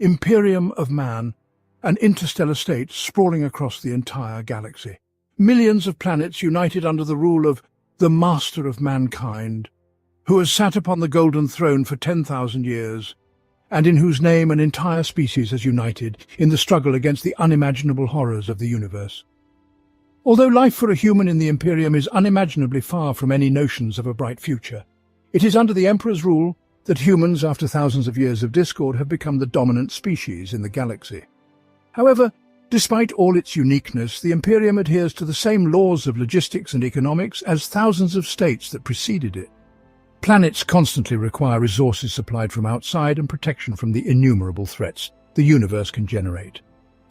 Imperium of man, an interstellar state sprawling across the entire galaxy. Millions of planets united under the rule of the Master of Mankind, who has sat upon the Golden Throne for 10,000 years, and in whose name an entire species has united in the struggle against the unimaginable horrors of the universe. Although life for a human in the Imperium is unimaginably far from any notions of a bright future, it is under the Emperor's rule that humans, after thousands of years of discord, have become the dominant species in the galaxy. However, despite all its uniqueness, the Imperium adheres to the same laws of logistics and economics as thousands of states that preceded it. Planets constantly require resources supplied from outside and protection from the innumerable threats the universe can generate.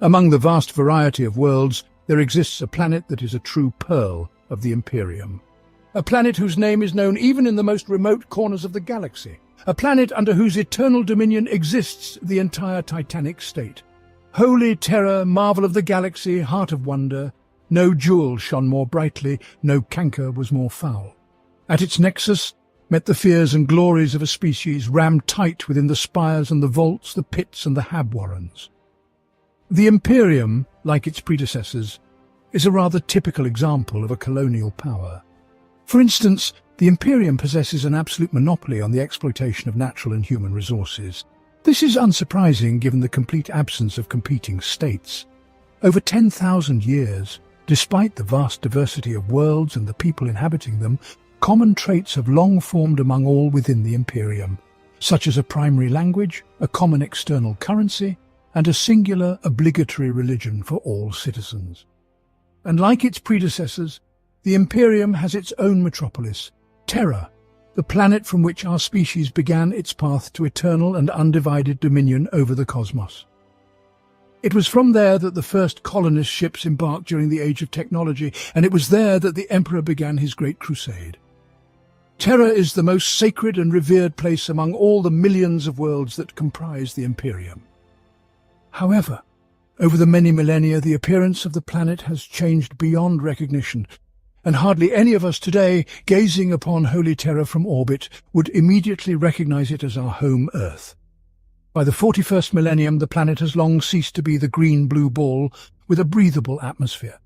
Among the vast variety of worlds, there exists a planet that is a true pearl of the Imperium. A planet whose name is known even in the most remote corners of the galaxy. A planet under whose eternal dominion exists the entire Titanic state. Holy terror, marvel of the galaxy, heart of wonder, no jewel shone more brightly, no canker was more foul. At its nexus met the fears and glories of a species rammed tight within the spires and the vaults, the pits and the hab-warrens. The Imperium, like its predecessors, is a rather typical example of a colonial power. For instance, the Imperium possesses an absolute monopoly on the exploitation of natural and human resources. This is unsurprising given the complete absence of competing states. Over 10,000 years, despite the vast diversity of worlds and the people inhabiting them, common traits have long formed among all within the Imperium, such as a primary language, a common external currency, and a singular obligatory religion for all citizens. And like its predecessors, the Imperium has its own metropolis, Terra, the planet from which our species began its path to eternal and undivided dominion over the cosmos. It was from there that the first colonist ships embarked during the Age of Technology, and it was there that the Emperor began his great crusade. Terra is the most sacred and revered place among all the millions of worlds that comprise the Imperium. However, over the many millennia, the appearance of the planet has changed beyond recognition, and hardly any of us today, gazing upon Holy Terra from orbit, would immediately recognize it as our home Earth. By the 41st millennium, the planet has long ceased to be the green-blue ball with a breathable atmosphere.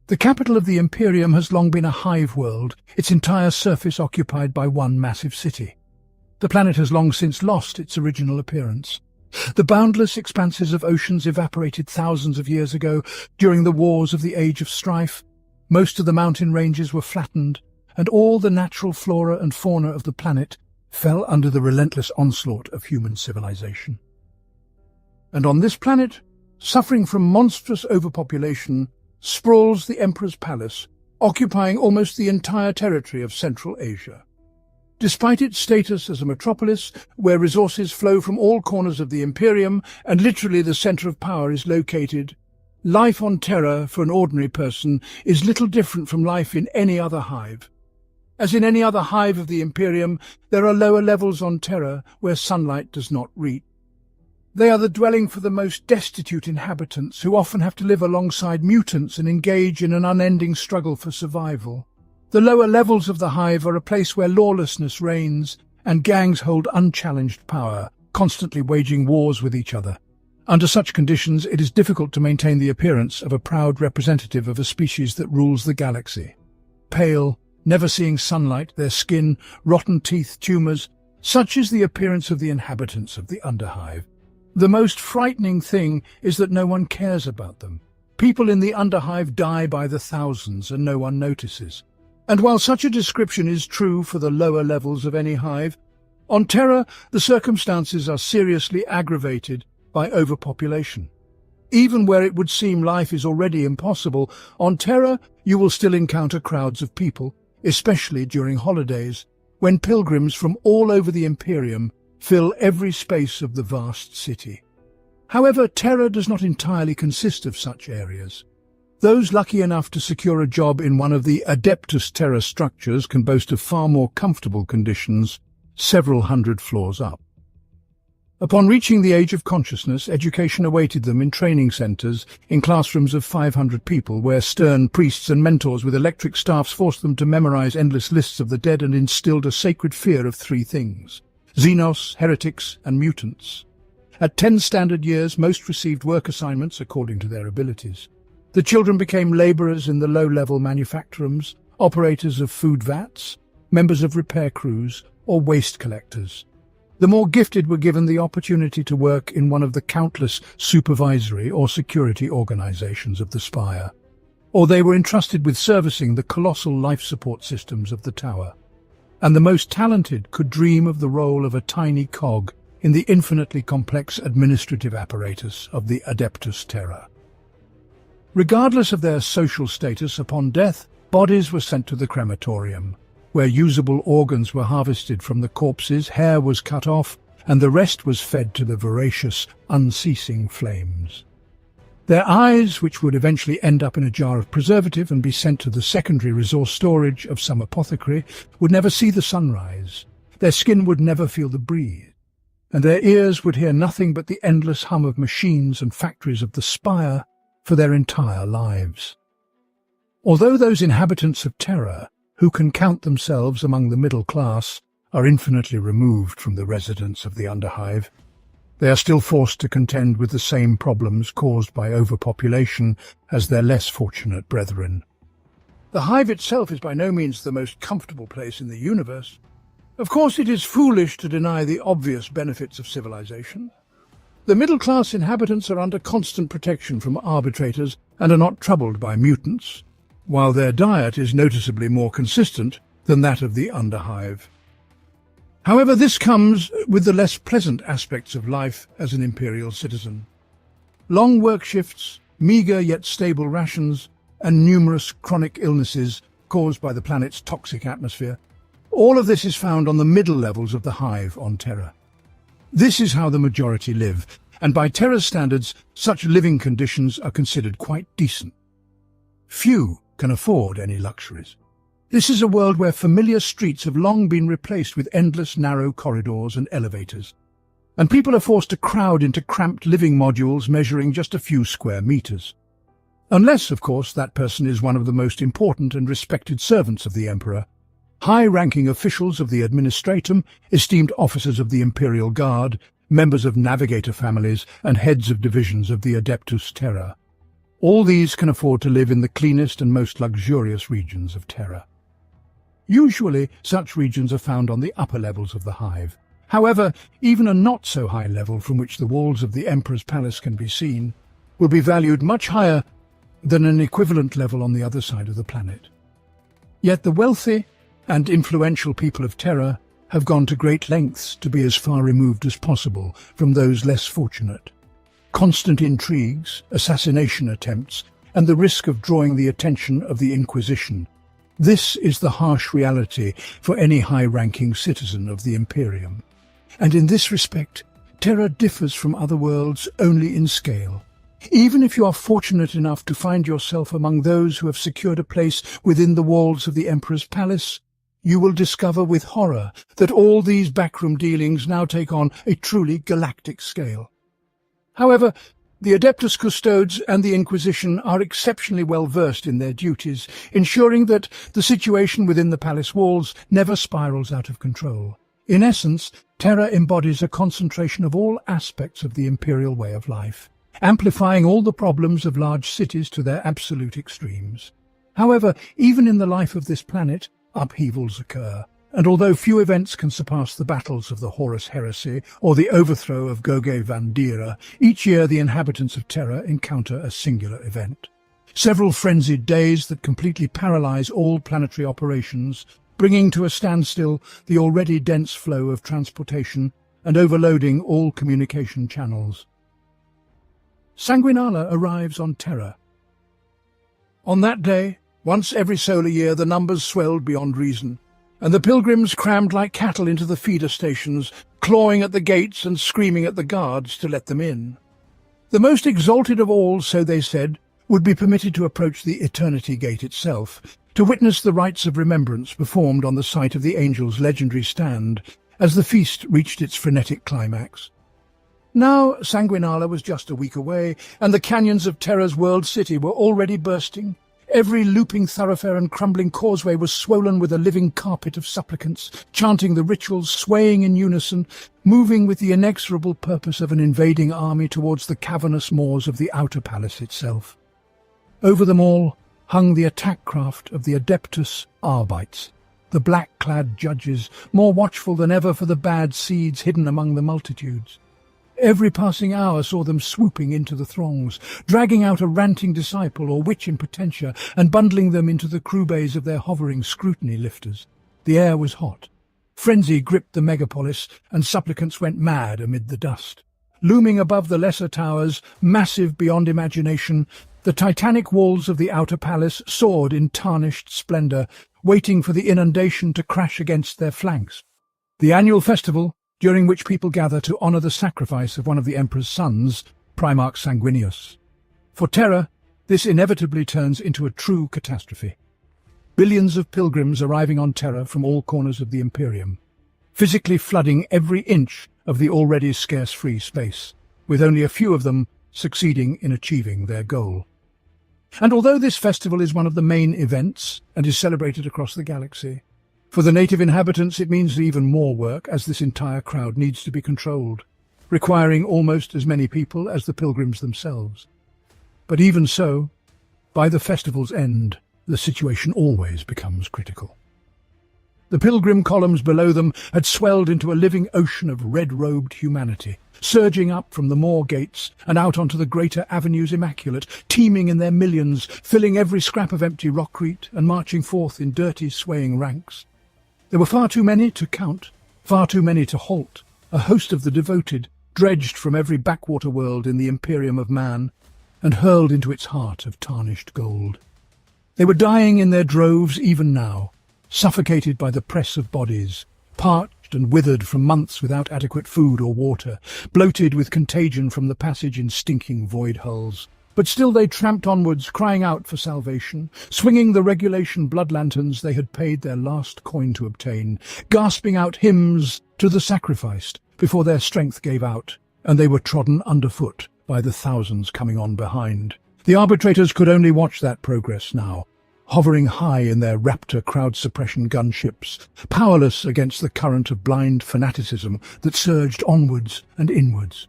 The capital of the Imperium has long been a hive world, its entire surface occupied by one massive city. The planet has long since lost its original appearance. The boundless expanses of oceans evaporated thousands of years ago during the wars of the Age of Strife. Most of the mountain ranges were flattened, and all the natural flora and fauna of the planet fell under the relentless onslaught of human civilization. And on this planet, suffering from monstrous overpopulation, sprawls the Emperor's palace, occupying almost the entire territory of Central Asia. Despite its status as a metropolis, where resources flow from all corners of the Imperium and literally the center of power is located, life on Terra for an ordinary person is little different from life in any other hive. As in any other hive of the Imperium, there are lower levels on Terra where sunlight does not reach. They are the dwelling for the most destitute inhabitants, who often have to live alongside mutants and engage in an unending struggle for survival. The lower levels of the hive are a place where lawlessness reigns, and gangs hold unchallenged power, constantly waging wars with each other. Under such conditions, it is difficult to maintain the appearance of a proud representative of a species that rules the galaxy. Pale, never seeing sunlight, their skin, rotten teeth, tumours, such is the appearance of the inhabitants of the Underhive. The most frightening thing is that no one cares about them. People in the Underhive die by the thousands and no one notices. And while such a description is true for the lower levels of any hive, on Terra the circumstances are seriously aggravated by overpopulation. Even where it would seem life is already impossible, on Terra you will still encounter crowds of people, especially during holidays, when pilgrims from all over the Imperium fill every space of the vast city. However, Terra does not entirely consist of such areas. Those lucky enough to secure a job in one of the Adeptus Terra structures can boast of far more comfortable conditions, several hundred floors up. Upon reaching the age of consciousness, education awaited them in training centres, in classrooms of 500 people, where stern priests and mentors with electric staffs forced them to memorize endless lists of the dead and instilled a sacred fear of three things: Xenos, heretics, and mutants. At 10 standard years, most received work assignments according to their abilities. The children became labourers in the low-level manufactorums, operators of food vats, members of repair crews, or waste collectors. The more gifted were given the opportunity to work in one of the countless supervisory or security organisations of the Spire, or they were entrusted with servicing the colossal life support systems of the tower. And the most talented could dream of the role of a tiny cog in the infinitely complex administrative apparatus of the Adeptus Terra. Regardless of their social status, upon death, bodies were sent to the crematorium, where usable organs were harvested from the corpses, hair was cut off, and the rest was fed to the voracious, unceasing flames. Their eyes, which would eventually end up in a jar of preservative and be sent to the secondary resource storage of some apothecary, would never see the sunrise. Their skin would never feel the breeze, and their ears would hear nothing but the endless hum of machines and factories of the Spire for their entire lives. Although those inhabitants of Terra, who can count themselves among the middle class, are infinitely removed from the residents of the Underhive, they are still forced to contend with the same problems caused by overpopulation as their less fortunate brethren. The Hive itself is by no means the most comfortable place in the universe. Of course, it is foolish to deny the obvious benefits of civilization. The middle-class inhabitants are under constant protection from arbitrators and are not troubled by mutants, while their diet is noticeably more consistent than that of the Underhive. However, this comes with the less pleasant aspects of life as an Imperial citizen. Long work shifts, meagre yet stable rations, and numerous chronic illnesses caused by the planet's toxic atmosphere. All of this is found on the middle levels of the Hive on Terra. This is how the majority live, and by Terra's standards, such living conditions are considered quite decent. Few can afford any luxuries. This is a world where familiar streets have long been replaced with endless narrow corridors and elevators, and people are forced to crowd into cramped living modules measuring just a few square meters. Unless, of course, that person is one of the most important and respected servants of the Emperor. High-ranking officials of the Administratum, esteemed officers of the Imperial Guard, members of navigator families, and heads of divisions of the Adeptus Terra. All these can afford to live in the cleanest and most luxurious regions of Terra. Usually, such regions are found on the upper levels of the Hive. However, even a not-so-high level from which the walls of the Emperor's palace can be seen will be valued much higher than an equivalent level on the other side of the planet. Yet the wealthy and influential people of Terra have gone to great lengths to be as far removed as possible from those less fortunate. Constant intrigues, assassination attempts, and the risk of drawing the attention of the Inquisition. This is the harsh reality for any high-ranking citizen of the Imperium. And in this respect, Terra differs from other worlds only in scale. Even if you are fortunate enough to find yourself among those who have secured a place within the walls of the Emperor's palace, you will discover with horror that all these backroom dealings now take on a truly galactic scale. However, the Adeptus Custodes and the Inquisition are exceptionally well versed in their duties, ensuring that the situation within the palace walls never spirals out of control. In essence, Terra embodies a concentration of all aspects of the Imperial way of life, amplifying all the problems of large cities to their absolute extremes. However, even in the life of this planet, upheavals occur, and although few events can surpass the battles of the Horus Heresy or the overthrow of Goge Vandira, each year the inhabitants of Terra encounter a singular event. Several frenzied days that completely paralyze all planetary operations, bringing to a standstill the already dense flow of transportation and overloading all communication channels. Sanguinala arrives on Terra. On that day, once every solar year, the numbers swelled beyond reason, and the pilgrims crammed like cattle into the feeder stations, clawing at the gates and screaming at the guards to let them in. The most exalted of all, so they said, would be permitted to approach the Eternity Gate itself, to witness the rites of remembrance performed on the site of the Angel's legendary stand as the feast reached its frenetic climax. Now Sanguinala was just a week away, and the canyons of Terra's world city were already bursting. Every looping thoroughfare and crumbling causeway was swollen with a living carpet of supplicants, chanting the rituals, swaying in unison, moving with the inexorable purpose of an invading army towards the cavernous moors of the outer palace itself. Over them all hung the attack craft of the Adeptus Arbites, the black-clad judges, more watchful than ever for the bad seeds hidden among the multitudes. Every passing hour saw them swooping into the throngs, dragging out a ranting disciple or witch in potentia and bundling them into the crew bays of their hovering scrutiny lifters. The air was hot. Frenzy gripped the megapolis, and supplicants went mad amid the dust. Looming above the lesser towers, massive beyond imagination, the titanic walls of the outer palace soared in tarnished splendour, waiting for the inundation to crash against their flanks. The annual festival, during which people gather to honour the sacrifice of one of the Emperor's sons, Primarch Sanguinius. For Terra, this inevitably turns into a true catastrophe. Billions of pilgrims arriving on Terra from all corners of the Imperium, physically flooding every inch of the already scarce free space, with only a few of them succeeding in achieving their goal. And although this festival is one of the main events and is celebrated across the galaxy, for the native inhabitants it means even more work, as this entire crowd needs to be controlled, requiring almost as many people as the pilgrims themselves. But even so, by the festival's end, the situation always becomes critical. The pilgrim columns below them had swelled into a living ocean of red-robed humanity, surging up from the moor gates and out onto the greater avenues immaculate, teeming in their millions, filling every scrap of empty rockcrete and marching forth in dirty, swaying ranks. There were far too many to count, far too many to halt, a host of the devoted, dredged from every backwater world in the Imperium of man, and hurled into its heart of tarnished gold. They were dying in their droves even now, suffocated by the press of bodies, parched and withered from months without adequate food or water, bloated with contagion from the passage in stinking void hulls. But still they tramped onwards, crying out for salvation, swinging the regulation blood lanterns they had paid their last coin to obtain, gasping out hymns to the sacrificed before their strength gave out, and they were trodden underfoot by the thousands coming on behind. The arbitrators could only watch that progress now, hovering high in their Raptor crowd suppression gunships, powerless against the current of blind fanaticism that surged onwards and inwards.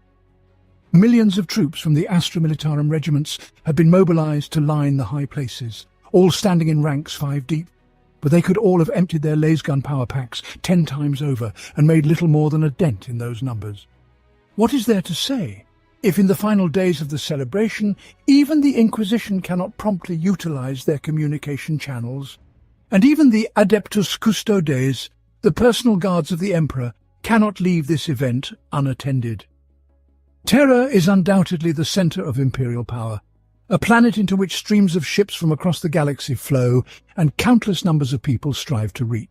Millions of troops from the Astra Militarum regiments had been mobilized to line the high places, all standing in ranks 5 deep, but they could all have emptied their lasgun power packs 10 times over and made little more than a dent in those numbers. What is there to say, if in the final days of the celebration even the Inquisition cannot promptly utilize their communication channels, and even the Adeptus Custodes, the personal guards of the Emperor, cannot leave this event unattended? Terra is undoubtedly the centre of imperial power, a planet into which streams of ships from across the galaxy flow and countless numbers of people strive to reach.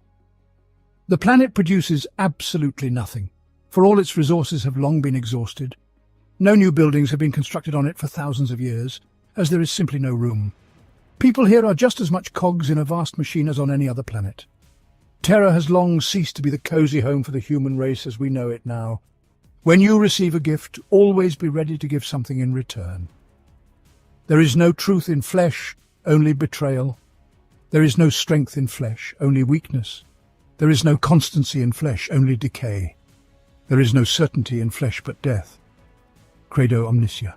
The planet produces absolutely nothing, for all its resources have long been exhausted. No new buildings have been constructed on it for thousands of years, as there is simply no room. People here are just as much cogs in a vast machine as on any other planet. Terra has long ceased to be the cosy home for the human race as we know it now. When you receive a gift, always be ready to give something in return. There is no truth in flesh, only betrayal. There is no strength in flesh, only weakness. There is no constancy in flesh, only decay. There is no certainty in flesh but death. Credo omnicia.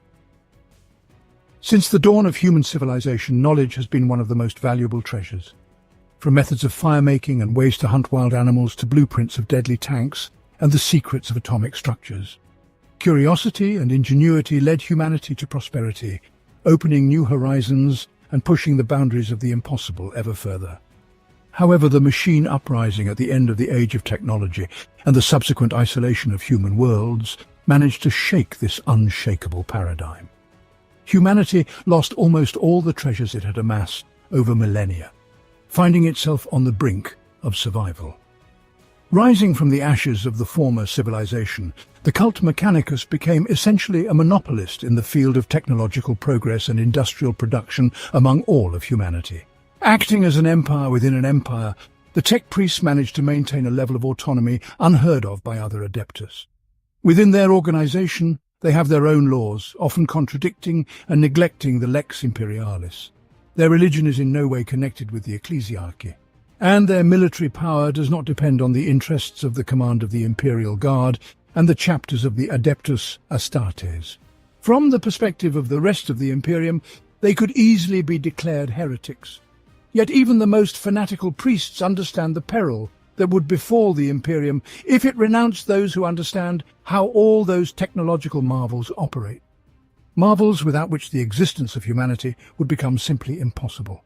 Since the dawn of human civilization, knowledge has been one of the most valuable treasures. From methods of fire-making and ways to hunt wild animals to blueprints of deadly tanks and the secrets of atomic structures. Curiosity and ingenuity led humanity to prosperity, opening new horizons and pushing the boundaries of the impossible ever further. However, the machine uprising at the end of the age of technology and the subsequent isolation of human worlds managed to shake this unshakable paradigm. Humanity lost almost all the treasures it had amassed over millennia, finding itself on the brink of survival. Rising from the ashes of the former civilization, the cult Mechanicus became essentially a monopolist in the field of technological progress and industrial production among all of humanity. Acting as an empire within an empire, the tech priests managed to maintain a level of autonomy unheard of by other adeptus. Within their organization, they have their own laws, often contradicting and neglecting the Lex Imperialis. Their religion is in no way connected with the ecclesiarchy, and their military power does not depend on the interests of the command of the Imperial Guard and the chapters of the Adeptus Astartes. From the perspective of the rest of the Imperium, they could easily be declared heretics. Yet even the most fanatical priests understand the peril that would befall the Imperium if it renounced those who understand how all those technological marvels operate. Marvels without which the existence of humanity would become simply impossible.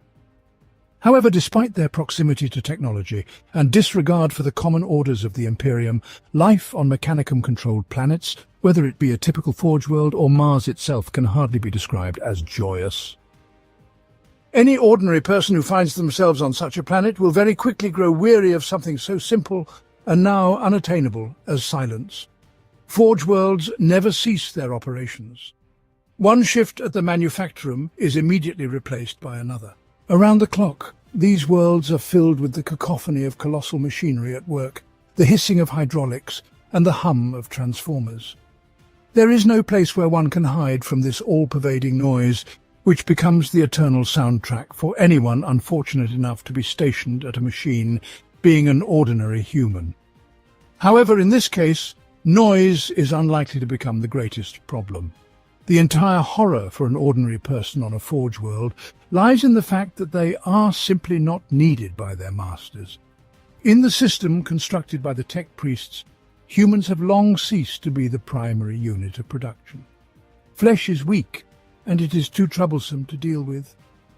However, despite their proximity to technology and disregard for the common orders of the Imperium, life on Mechanicum-controlled planets, whether it be a typical Forge world or Mars itself, can hardly be described as joyous. Any ordinary person who finds themselves on such a planet will very quickly grow weary of something so simple and now unattainable as silence. Forge worlds never cease their operations. One shift at the manufactorum is immediately replaced by another. Around the clock, these worlds are filled with the cacophony of colossal machinery at work, the hissing of hydraulics, and the hum of transformers. There is no place where one can hide from this all-pervading noise, which becomes the eternal soundtrack for anyone unfortunate enough to be stationed at a machine, being an ordinary human. However, in this case, noise is unlikely to become the greatest problem. The entire horror for an ordinary person on a Forge world lies in the fact that they are simply not needed by their masters. In the system constructed by the tech priests, humans have long ceased to be the primary unit of production. Flesh is weak, and it is too troublesome to deal with.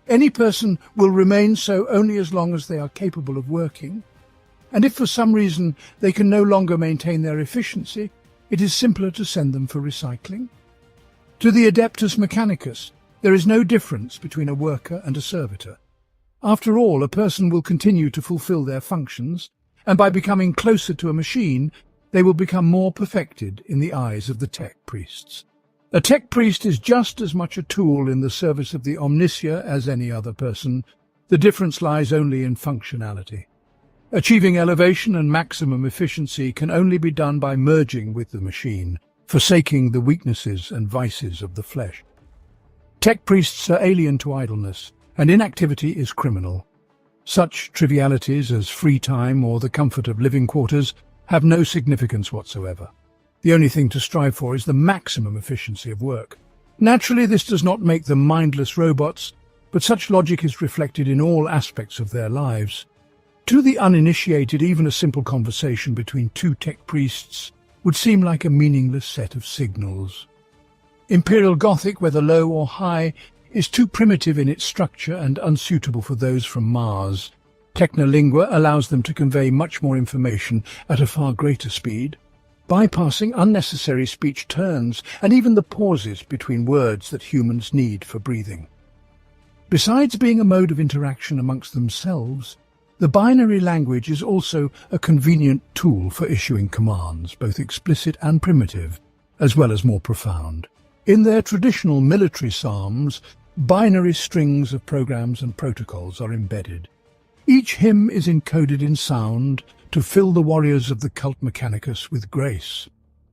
Any person will remain so only as long as they are capable of working, and if for some reason they can no longer maintain their efficiency, it is simpler to send them for recycling. To the Adeptus Mechanicus, there is no difference between a worker and a servitor. After all, a person will continue to fulfill their functions, and by becoming closer to a machine, they will become more perfected in the eyes of the tech priests. A tech priest is just as much a tool in the service of the Omnicia as any other person. The difference lies only in functionality. Achieving elevation and maximum efficiency can only be done by merging with the machine, forsaking the weaknesses and vices of the flesh. Tech priests are alien to idleness, and inactivity is criminal. Such trivialities as free time or the comfort of living quarters have no significance whatsoever. The only thing to strive for is the maximum efficiency of work. Naturally, this does not make them mindless robots, but such logic is reflected in all aspects of their lives. To the uninitiated, even a simple conversation between two tech priests would seem like a meaningless set of signals. Imperial Gothic, whether low or high, is too primitive in its structure and unsuitable for those from Mars. Technolingua allows them to convey much more information at a far greater speed, bypassing unnecessary speech turns and even the pauses between words that humans need for breathing. Besides being a mode of interaction amongst themselves, the binary language is also a convenient tool for issuing commands, both explicit and primitive, as well as more profound. In their traditional military psalms, binary strings of programs and protocols are embedded. Each hymn is encoded in sound to fill the warriors of the cult Mechanicus with grace.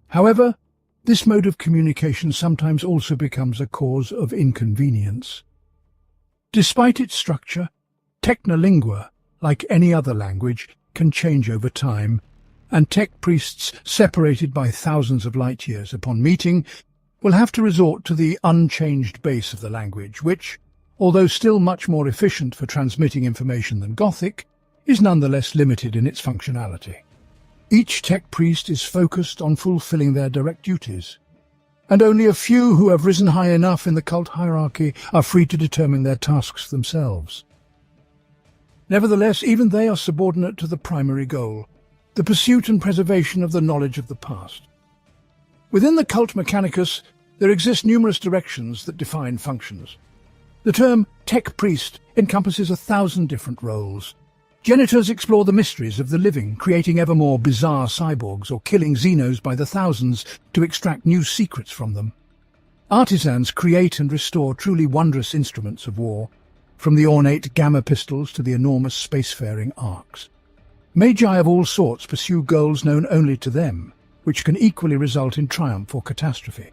However, this mode of communication sometimes also becomes a cause of inconvenience. Despite its structure, Technolingua, like any other language, can change over time, and tech priests separated by thousands of light years upon meeting will have to resort to the unchanged base of the language, which, although still much more efficient for transmitting information than Gothic, is nonetheless limited in its functionality. Each tech priest is focused on fulfilling their direct duties, and only a few who have risen high enough in the cult hierarchy are free to determine their tasks themselves. Nevertheless, even they are subordinate to the primary goal, the pursuit and preservation of the knowledge of the past. Within the cult Mechanicus, there exist numerous directions that define functions. The term tech priest encompasses 1,000 different roles. Janitors explore the mysteries of the living, creating ever more bizarre cyborgs or killing Xenos by the thousands to extract new secrets from them. Artisans create and restore truly wondrous instruments of war, from the ornate gamma pistols to the enormous spacefaring arcs. Magi of all sorts pursue goals known only to them, which can equally result in triumph or catastrophe.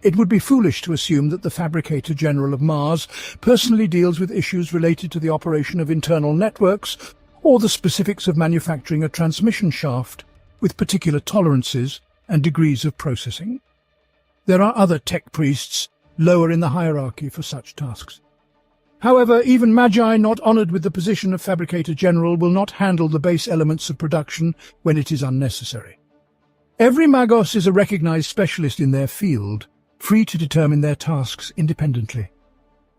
It would be foolish to assume that the Fabricator General of Mars personally deals with issues related to the operation of internal networks or the specifics of manufacturing a transmission shaft with particular tolerances and degrees of processing. There are other tech priests lower in the hierarchy for such tasks. However, even Magi not honoured with the position of Fabricator General will not handle the base elements of production when it is unnecessary. Every Magos is a recognised specialist in their field, free to determine their tasks independently.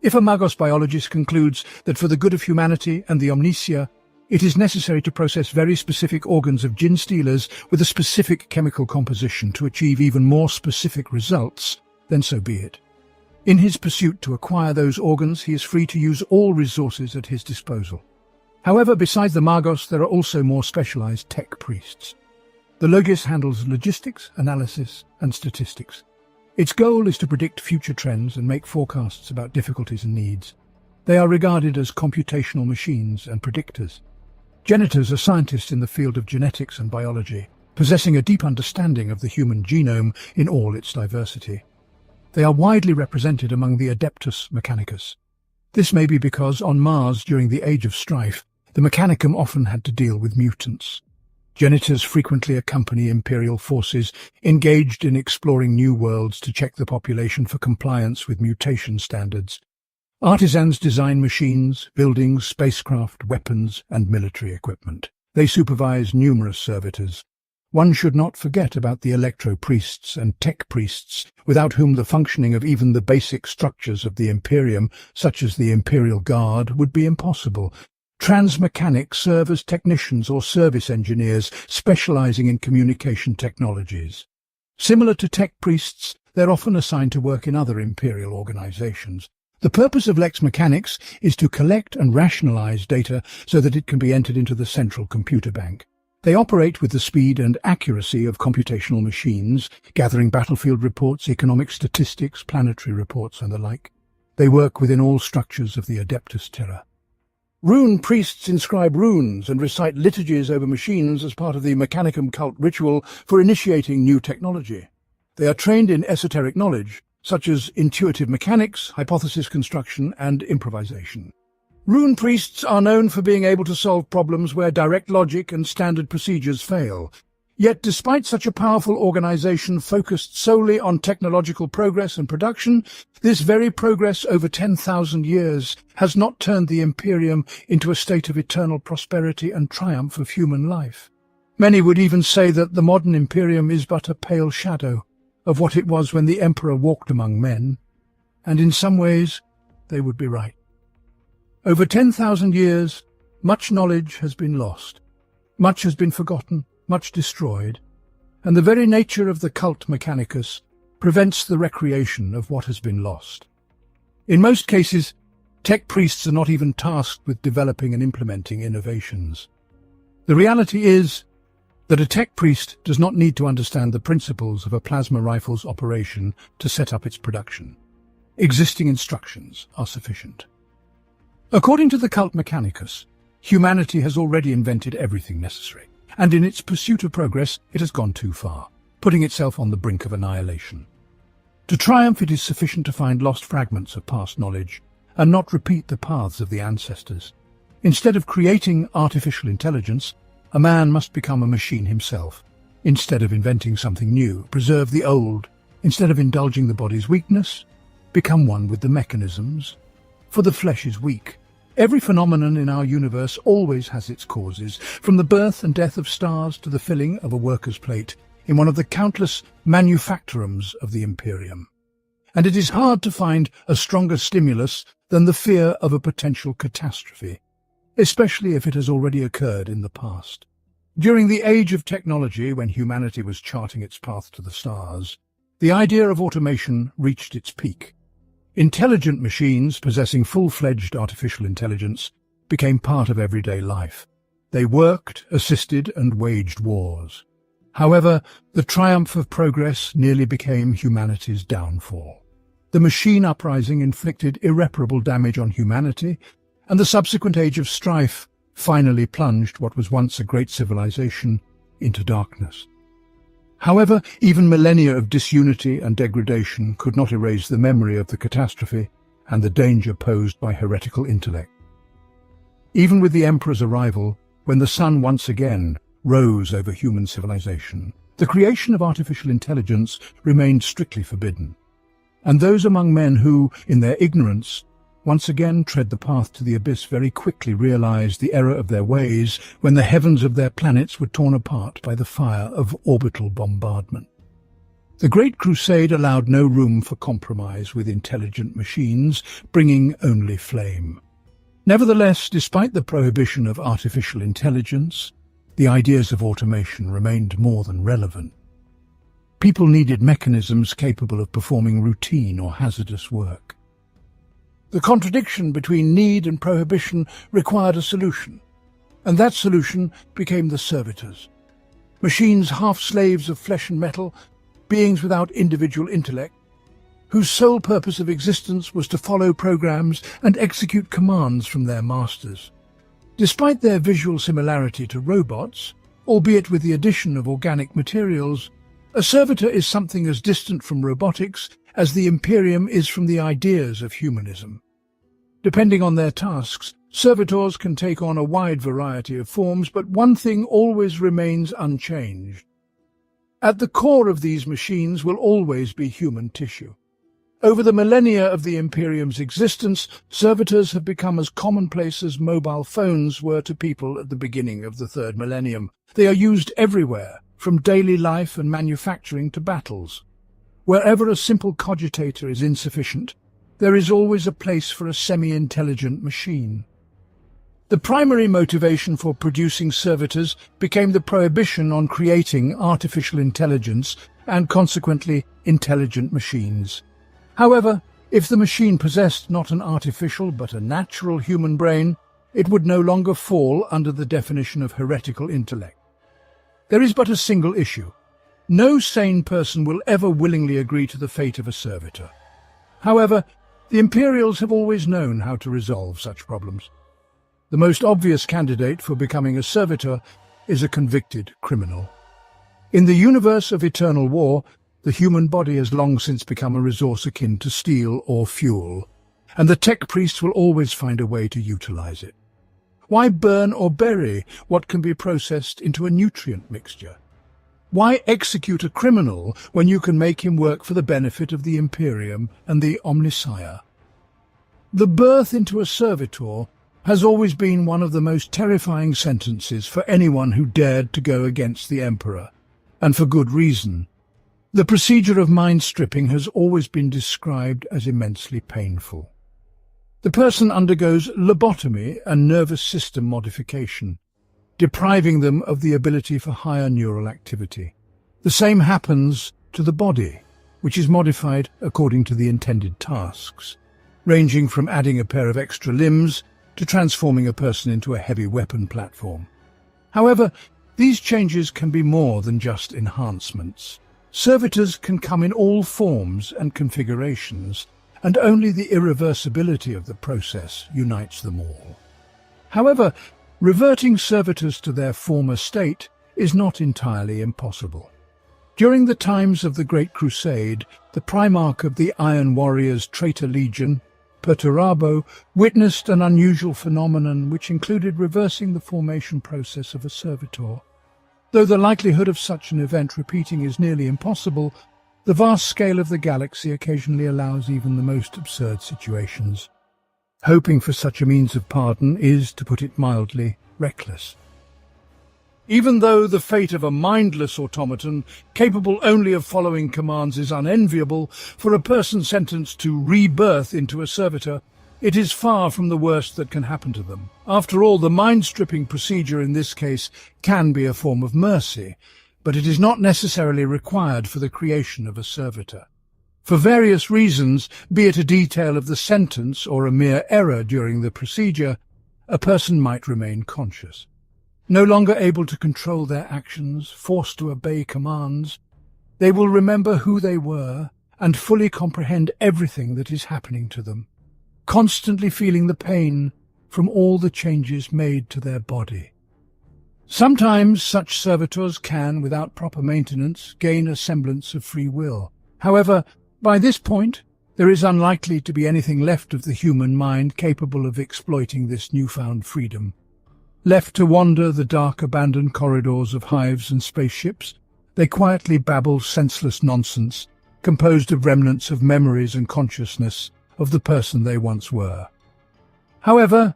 If a Magos biologist concludes that for the good of humanity and the Omnicia, it is necessary to process very specific organs of gin stealers with a specific chemical composition to achieve even more specific results, then so be it. In his pursuit to acquire those organs, he is free to use all resources at his disposal. However, besides the Magos, there are also more specialized tech priests. The Logis handles logistics, analysis, and statistics. Its goal is to predict future trends and make forecasts about difficulties and needs. They are regarded as computational machines and predictors. Genitors are scientists in the field of genetics and biology, possessing a deep understanding of the human genome in all its diversity. They are widely represented among the Adeptus Mechanicus. This may be because on Mars during the Age of Strife, the Mechanicum often had to deal with mutants. Genitors frequently accompany Imperial forces engaged in exploring new worlds to check the population for compliance with mutation standards. Artisans design machines, buildings, spacecraft, weapons, and military equipment. They supervise numerous servitors. One should not forget about the electro-priests and tech-priests, without whom the functioning of even the basic structures of the Imperium, such as the Imperial Guard, would be impossible. Transmechanics serve as technicians or service engineers specializing in communication technologies. Similar to tech-priests, they're often assigned to work in other Imperial organizations. The purpose of Lex Mechanics is to collect and rationalize data so that it can be entered into the central computer bank. They operate with the speed and accuracy of computational machines, gathering battlefield reports, economic statistics, planetary reports, and the like. They work within all structures of the Adeptus Terra. Rune priests inscribe runes and recite liturgies over machines as part of the Mechanicum cult ritual for initiating new technology. They are trained in esoteric knowledge, such as intuitive mechanics, hypothesis construction, and improvisation. Rune priests are known for being able to solve problems where direct logic and standard procedures fail. Yet despite such a powerful organization focused solely on technological progress and production, this very progress over 10,000 years has not turned the Imperium into a state of eternal prosperity and triumph of human life. Many would even say that the modern Imperium is but a pale shadow of what it was when the Emperor walked among men, and in some ways they would be right. Over 10,000 years, much knowledge has been lost, much has been forgotten, much destroyed, and the very nature of the cult Mechanicus prevents the recreation of what has been lost. In most cases, tech priests are not even tasked with developing and implementing innovations. The reality is that a tech priest does not need to understand the principles of a plasma rifle's operation to set up its production. Existing instructions are sufficient. According to the cult Mechanicus, humanity has already invented everything necessary, and in its pursuit of progress it has gone too far, putting itself on the brink of annihilation. To triumph, it is sufficient to find lost fragments of past knowledge and not repeat the paths of the ancestors. Instead of creating artificial intelligence, a man must become a machine himself. Instead of inventing something new, preserve the old. Instead of indulging the body's weakness, become one with the mechanisms. For the flesh is weak. Every phenomenon in our universe always has its causes, from the birth and death of stars to the filling of a worker's plate in one of the countless manufactorums of the Imperium. And it is hard to find a stronger stimulus than the fear of a potential catastrophe, especially if it has already occurred in the past. During the age of technology, when humanity was charting its path to the stars, the idea of automation reached its peak. Intelligent machines possessing full-fledged artificial intelligence became part of everyday life. They worked, assisted, and waged wars. However, the triumph of progress nearly became humanity's downfall. The machine uprising inflicted irreparable damage on humanity, and the subsequent age of strife finally plunged what was once a great civilization into darkness. However, even millennia of disunity and degradation could not erase the memory of the catastrophe and the danger posed by heretical intellect. Even with the Emperor's arrival, when the sun once again rose over human civilization, the creation of artificial intelligence remained strictly forbidden. And those among men who, in their ignorance, once again tread the path to the abyss very quickly realized the error of their ways when the heavens of their planets were torn apart by the fire of orbital bombardment. The Great Crusade allowed no room for compromise with intelligent machines, bringing only flame. Nevertheless, despite the prohibition of artificial intelligence, the ideas of automation remained more than relevant. People needed mechanisms capable of performing routine or hazardous work. The contradiction between need and prohibition required a solution, and that solution became the servitors. Machines half-slaves of flesh and metal, beings without individual intellect, whose sole purpose of existence was to follow programs and execute commands from their masters. Despite their visual similarity to robots, albeit with the addition of organic materials, a servitor is something as distant from robotics as the Imperium is from the ideas of humanism. Depending on their tasks, servitors can take on a wide variety of forms, but one thing always remains unchanged. At the core of these machines will always be human tissue. Over the millennia of the Imperium's existence, servitors have become as commonplace as mobile phones were to people at the beginning of the third millennium. They are used everywhere, from daily life and manufacturing to battles. Wherever a simple cogitator is insufficient, there is always a place for a semi-intelligent machine. The primary motivation for producing servitors became the prohibition on creating artificial intelligence and consequently intelligent machines. However, if the machine possessed not an artificial but a natural human brain, it would no longer fall under the definition of heretical intellect. There is but a single issue. No sane person will ever willingly agree to the fate of a servitor. However, the Imperials have always known how to resolve such problems. The most obvious candidate for becoming a servitor is a convicted criminal. In the universe of eternal war, the human body has long since become a resource akin to steel or fuel, and the tech priests will always find a way to utilize it. Why burn or bury what can be processed into a nutrient mixture? Why execute a criminal when you can make him work for the benefit of the Imperium and the Omnissiah? The birth into a servitor has always been one of the most terrifying sentences for anyone who dared to go against the Emperor, and for good reason. The procedure of mind-stripping has always been described as immensely painful. The person undergoes lobotomy and nervous system modification, depriving them of the ability for higher neural activity. The same happens to the body, which is modified according to the intended tasks, ranging from adding a pair of extra limbs to transforming a person into a heavy weapon platform. However, these changes can be more than just enhancements. Servitors can come in all forms and configurations, and only the irreversibility of the process unites them all. However, reverting servitors to their former state is not entirely impossible. During the times of the Great Crusade, the Primarch of the Iron Warriors' traitor legion, Perturabo, witnessed an unusual phenomenon which included reversing the formation process of a servitor. Though the likelihood of such an event repeating is nearly impossible, the vast scale of the galaxy occasionally allows even the most absurd situations. Hoping for such a means of pardon is, to put it mildly, reckless. Even though the fate of a mindless automaton, capable only of following commands, is unenviable, for a person sentenced to rebirth into a servitor, it is far from the worst that can happen to them. After all, the mind-stripping procedure in this case can be a form of mercy, but it is not necessarily required for the creation of a servitor. For various reasons, be it a detail of the sentence or a mere error during the procedure, a person might remain conscious. No longer able to control their actions, forced to obey commands, they will remember who they were and fully comprehend everything that is happening to them, constantly feeling the pain from all the changes made to their body. Sometimes such servitors can, without proper maintenance, gain a semblance of free will. However, by this point, there is unlikely to be anything left of the human mind capable of exploiting this newfound freedom. Left to wander the dark abandoned corridors of hives and spaceships, they quietly babble senseless nonsense, composed of remnants of memories and consciousness of the person they once were. However,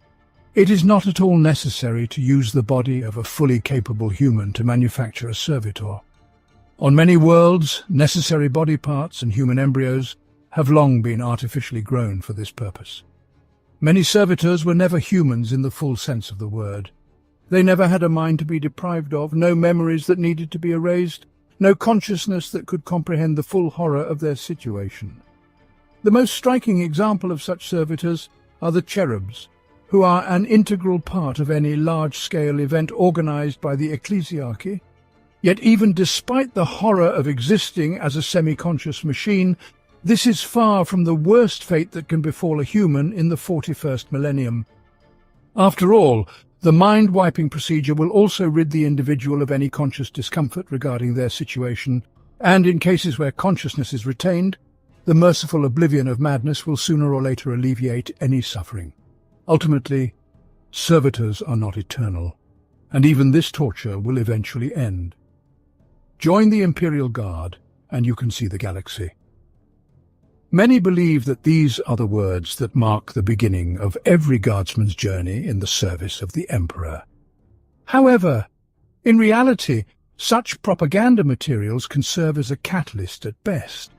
it is not at all necessary to use the body of a fully capable human to manufacture a servitor. On many worlds, necessary body parts and human embryos have long been artificially grown for this purpose. Many servitors were never humans in the full sense of the word. They never had a mind to be deprived of, no memories that needed to be erased, no consciousness that could comprehend the full horror of their situation. The most striking example of such servitors are the cherubs, who are an integral part of any large-scale event organized by the ecclesiarchy. Yet even despite the horror of existing as a semi-conscious machine, this is far from the worst fate that can befall a human in the 41st millennium. After all, the mind-wiping procedure will also rid the individual of any conscious discomfort regarding their situation, and in cases where consciousness is retained, the merciful oblivion of madness will sooner or later alleviate any suffering. Ultimately, servitors are not eternal, and even this torture will eventually end. Join the Imperial Guard, and you can see the galaxy. Many believe that these are the words that mark the beginning of every guardsman's journey in the service of the Emperor. However, in reality, such propaganda materials can serve as a catalyst at best,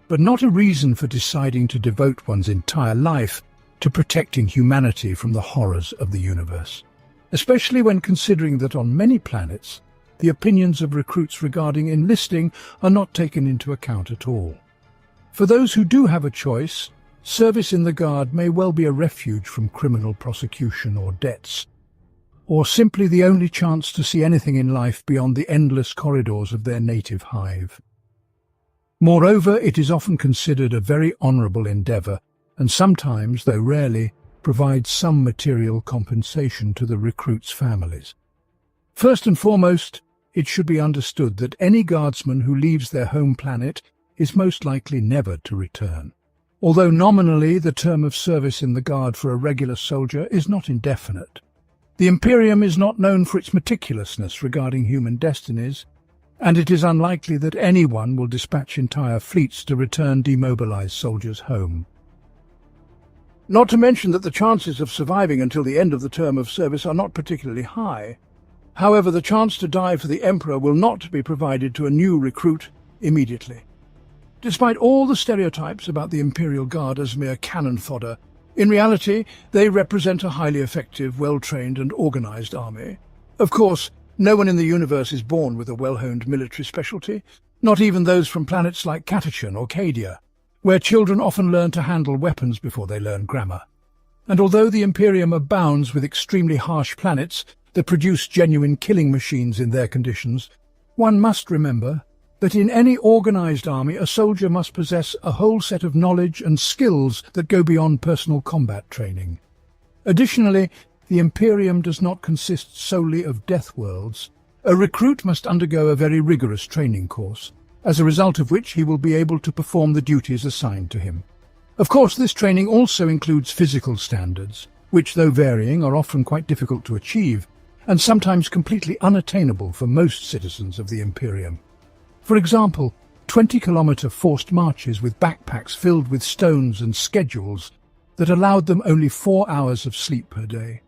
but not a reason for deciding to devote one's entire life to protecting humanity from the horrors of the universe, especially when considering that on many planets, the opinions of recruits regarding enlisting are not taken into account at all. For those who do have a choice, service in the Guard may well be a refuge from criminal prosecution or debts, or simply the only chance to see anything in life beyond the endless corridors of their native hive. Moreover, it is often considered a very honourable endeavour, and sometimes, though rarely, provides some material compensation to the recruits' families. First and foremost, it should be understood that any guardsman who leaves their home planet is most likely never to return. Although nominally the term of service in the Guard for a regular soldier is not indefinite. The Imperium is not known for its meticulousness regarding human destinies, and it is unlikely that anyone will dispatch entire fleets to return demobilized soldiers home. Not to mention that the chances of surviving until the end of the term of service are not particularly high. However, the chance to die for the Emperor will not be provided to a new recruit immediately. Despite all the stereotypes about the Imperial Guard as mere cannon fodder, in reality they represent a highly effective, well-trained and organized army. Of course, no one in the universe is born with a well-honed military specialty, not even those from planets like Catachan or Cadia, where children often learn to handle weapons before they learn grammar. And although the Imperium abounds with extremely harsh planets that produce genuine killing machines in their conditions, one must remember that in any organized army a soldier must possess a whole set of knowledge and skills that go beyond personal combat training. Additionally, the Imperium does not consist solely of death worlds. A recruit must undergo a very rigorous training course, as a result of which he will be able to perform the duties assigned to him. Of course, this training also includes physical standards, which, though varying, are often quite difficult to achieve, and sometimes completely unattainable for most citizens of the Imperium. For example, 20-kilometre forced marches with backpacks filled with stones and schedules that allowed them only 4 hours of sleep per day.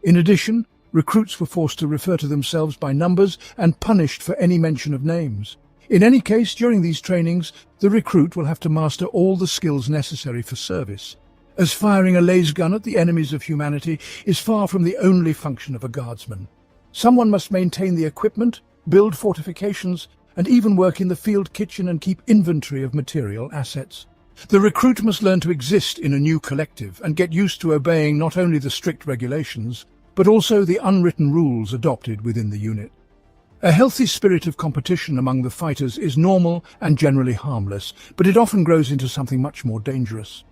In addition, recruits were forced to refer to themselves by numbers and punished for any mention of names. In any case, during these trainings, the recruit will have to master all the skills necessary for service, as firing a laser gun at the enemies of humanity is far from the only function of a guardsman. Someone must maintain the equipment, build fortifications, and even work in the field kitchen and keep inventory of material assets. The recruit must learn to exist in a new collective and get used to obeying not only the strict regulations, but also the unwritten rules adopted within the unit. A healthy spirit of competition among the fighters is normal and generally harmless, but it often grows into something much more dangerous.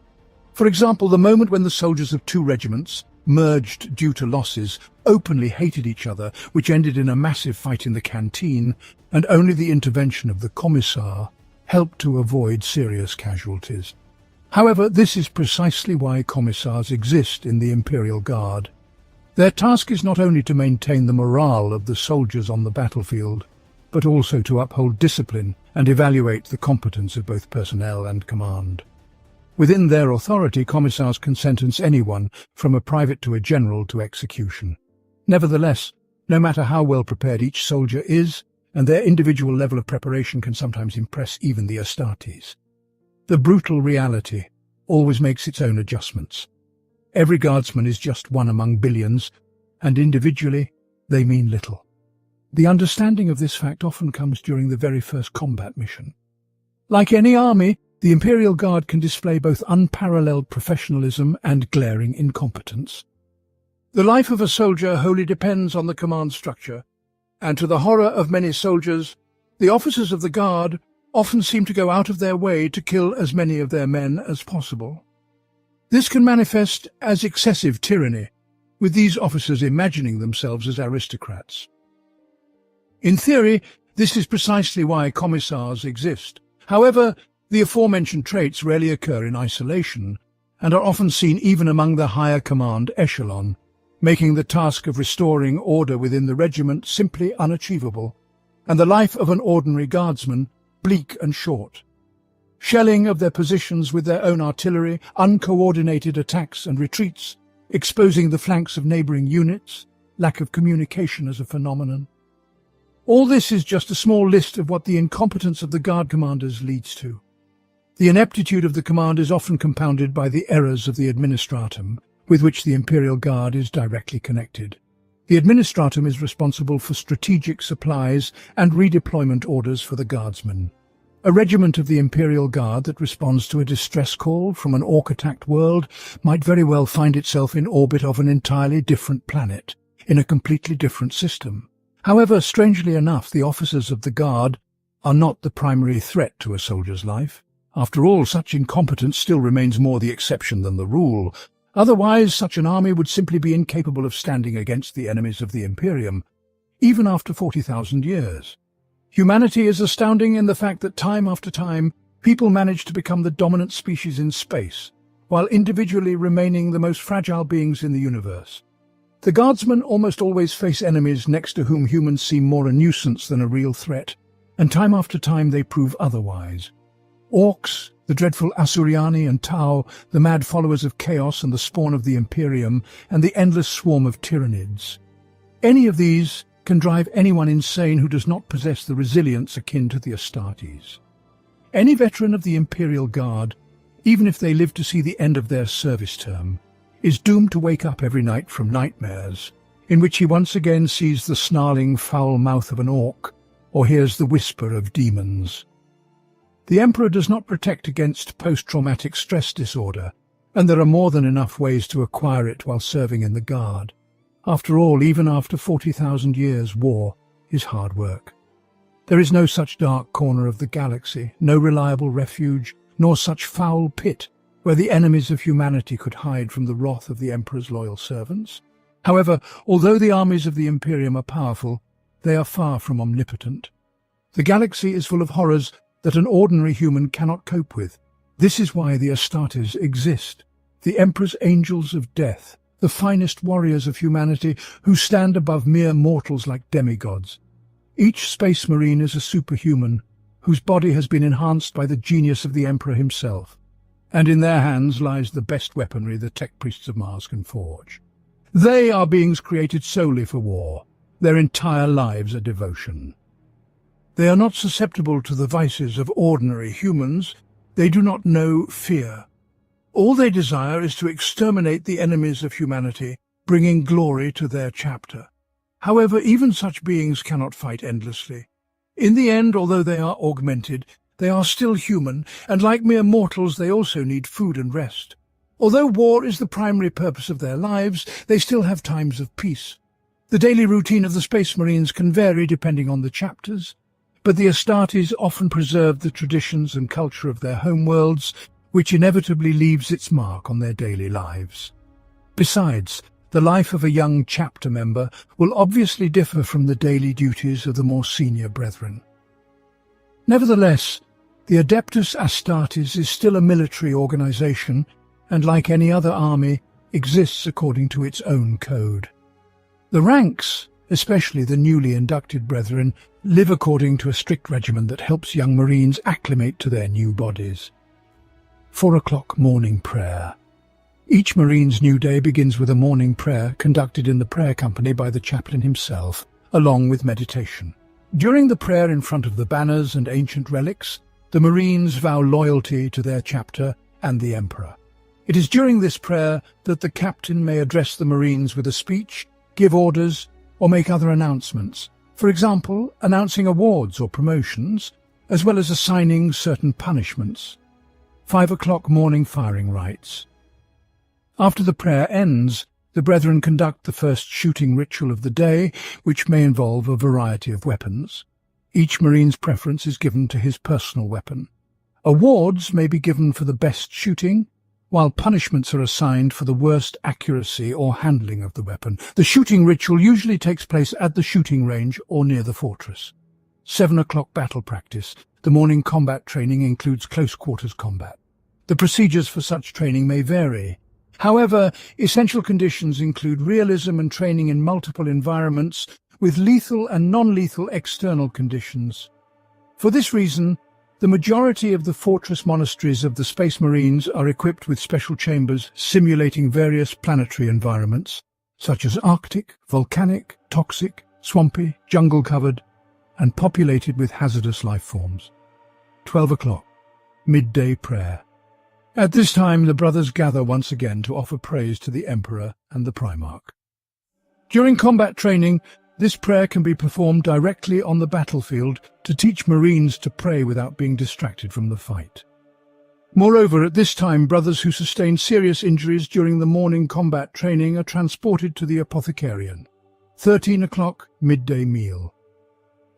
For example, the moment when the soldiers of 2 regiments, merged due to losses, openly hated each other, which ended in a massive fight in the canteen, and only the intervention of the Commissar helped to avoid serious casualties. However, this is precisely why Commissars exist in the Imperial Guard. Their task is not only to maintain the morale of the soldiers on the battlefield, but also to uphold discipline and evaluate the competence of both personnel and command. Within their authority, Commissars can sentence anyone, from a private to a general, to execution. Nevertheless, no matter how well prepared each soldier is, and their individual level of preparation can sometimes impress even the Astartes, the brutal reality always makes its own adjustments. Every guardsman is just one among billions, and individually they mean little. The understanding of this fact often comes during the very first combat mission. Like any army, the Imperial Guard can display both unparalleled professionalism and glaring incompetence. The life of a soldier wholly depends on the command structure, and to the horror of many soldiers, the officers of the Guard often seem to go out of their way to kill as many of their men as possible. This can manifest as excessive tyranny, with these officers imagining themselves as aristocrats. In theory, this is precisely why commissars exist. However, the aforementioned traits rarely occur in isolation, and are often seen even among the higher command echelon, making the task of restoring order within the regiment simply unachievable, and the life of an ordinary guardsman bleak and short. Shelling of their positions with their own artillery, uncoordinated attacks and retreats, exposing the flanks of neighbouring units, lack of communication as a phenomenon. All this is just a small list of what the incompetence of the Guard commanders leads to. The ineptitude of the command is often compounded by the errors of the administratum, with which the Imperial Guard is directly connected. The administratum is responsible for strategic supplies and redeployment orders for the guardsmen. A regiment of the Imperial Guard that responds to a distress call from an orc-attacked world might very well find itself in orbit of an entirely different planet, in a completely different system. However, strangely enough, the officers of the Guard are not the primary threat to a soldier's life. After all, such incompetence still remains more the exception than the rule. Otherwise, such an army would simply be incapable of standing against the enemies of the Imperium, even after 40,000 years. Humanity is astounding in the fact that time after time, people manage to become the dominant species in space, while individually remaining the most fragile beings in the universe. The Guardsmen almost always face enemies next to whom humans seem more a nuisance than a real threat, and time after time they prove otherwise. Orcs, the dreadful Asuriani and Tau, the mad followers of chaos and the spawn of the Imperium, and the endless swarm of Tyranids. Any of these can drive anyone insane who does not possess the resilience akin to the Astartes. Any veteran of the Imperial Guard, even if they live to see the end of their service term, is doomed to wake up every night from nightmares, in which he once again sees the snarling, foul mouth of an orc, or hears the whisper of demons. The Emperor does not protect against post-traumatic stress disorder, and there are more than enough ways to acquire it while serving in the Guard. After all, even after 40,000 years, war is hard work. There is no such dark corner of the galaxy, no reliable refuge, nor such foul pit where the enemies of humanity could hide from the wrath of the Emperor's loyal servants. However, although the armies of the Imperium are powerful, they are far from omnipotent. The galaxy is full of horrors that an ordinary human cannot cope with. This is why the Astartes exist, the Emperor's angels of death, the finest warriors of humanity who stand above mere mortals like demigods. Each space marine is a superhuman, whose body has been enhanced by the genius of the Emperor himself, and in their hands lies the best weaponry the tech priests of Mars can forge. They are beings created solely for war. Their entire lives are devotion. They are not susceptible to the vices of ordinary humans. They do not know fear. All they desire is to exterminate the enemies of humanity, bringing glory to their chapter. However, even such beings cannot fight endlessly. In the end, although they are augmented, they are still human, and like mere mortals they also need food and rest. Although war is the primary purpose of their lives, they still have times of peace. The daily routine of the Space Marines can vary depending on the chapters, but the Astartes often preserve the traditions and culture of their homeworlds, which inevitably leaves its mark on their daily lives. Besides, the life of a young chapter member will obviously differ from the daily duties of the more senior brethren. Nevertheless, the Adeptus Astartes is still a military organization and, like any other army, exists according to its own code. The ranks, especially the newly inducted brethren, live according to a strict regimen that helps young Marines acclimate to their new bodies. 4 o'clock morning prayer. Each Marine's new day begins with a morning prayer conducted in the prayer company by the chaplain himself, along with meditation. During the prayer in front of the banners and ancient relics, the Marines vow loyalty to their chapter and the Emperor. It is during this prayer that the captain may address the Marines with a speech, give orders, or make other announcements. For example, announcing awards or promotions, as well as assigning certain punishments. 5 o'clock morning firing rites. After the prayer ends, the brethren conduct the first shooting ritual of the day, which may involve a variety of weapons. Each Marine's preference is given to his personal weapon. Awards may be given for the best shooting, while punishments are assigned for the worst accuracy or handling of the weapon. The shooting ritual usually takes place at the shooting range or near the fortress. 7 o'clock battle practice. The morning combat training includes close quarters combat. The procedures for such training may vary. However, essential conditions include realism and training in multiple environments with lethal and non-lethal external conditions. For this reason, the majority of the fortress monasteries of the Space Marines are equipped with special chambers simulating various planetary environments, such as Arctic, volcanic, toxic, swampy, jungle-covered, and populated with hazardous life forms. 12 o'clock, midday prayer. At this time, the brothers gather once again to offer praise to the Emperor and the Primarch. During combat training, this prayer can be performed directly on the battlefield to teach Marines to pray without being distracted from the fight. Moreover, at this time, brothers who sustain serious injuries during the morning combat training are transported to the Apothecarian. 13 o'clock, midday meal.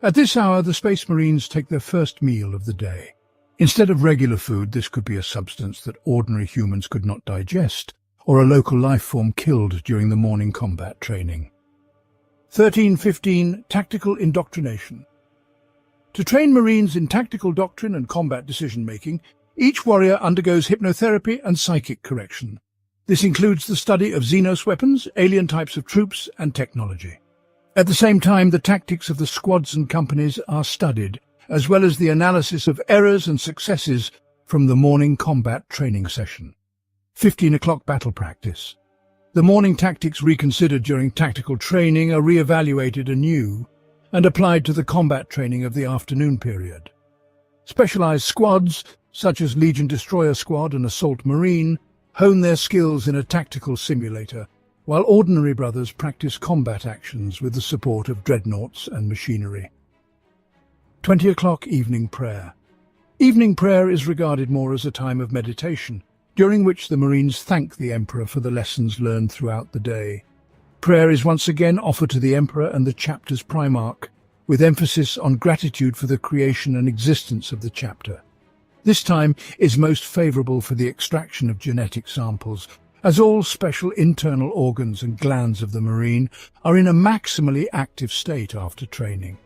At this hour, the Space Marines take their first meal of the day. Instead of regular food, this could be a substance that ordinary humans could not digest, or a local life form killed during the morning combat training. 13:15 Tactical Indoctrination. To train Marines in tactical doctrine and combat decision-making, each warrior undergoes hypnotherapy and psychic correction. This includes the study of Xenos weapons, alien types of troops, and technology. At the same time, the tactics of the squads and companies are studied, as well as the analysis of errors and successes from the morning combat training session. 15 o'clock battle practice. The morning tactics reconsidered during tactical training are re-evaluated anew and applied to the combat training of the afternoon period. Specialized squads, such as Legion Destroyer Squad and Assault Marine, hone their skills in a tactical simulator, while ordinary brothers practice combat actions with the support of dreadnoughts and machinery. 20 o'clock evening prayer. Evening prayer is regarded more as a time of meditation, during which the Marines thank the Emperor for the lessons learned throughout the day. Prayer is once again offered to the Emperor and the chapter's Primarch, with emphasis on gratitude for the creation and existence of the chapter. This time is most favorable for the extraction of genetic samples, as all special internal organs and glands of the Marine are in a maximally active state after training.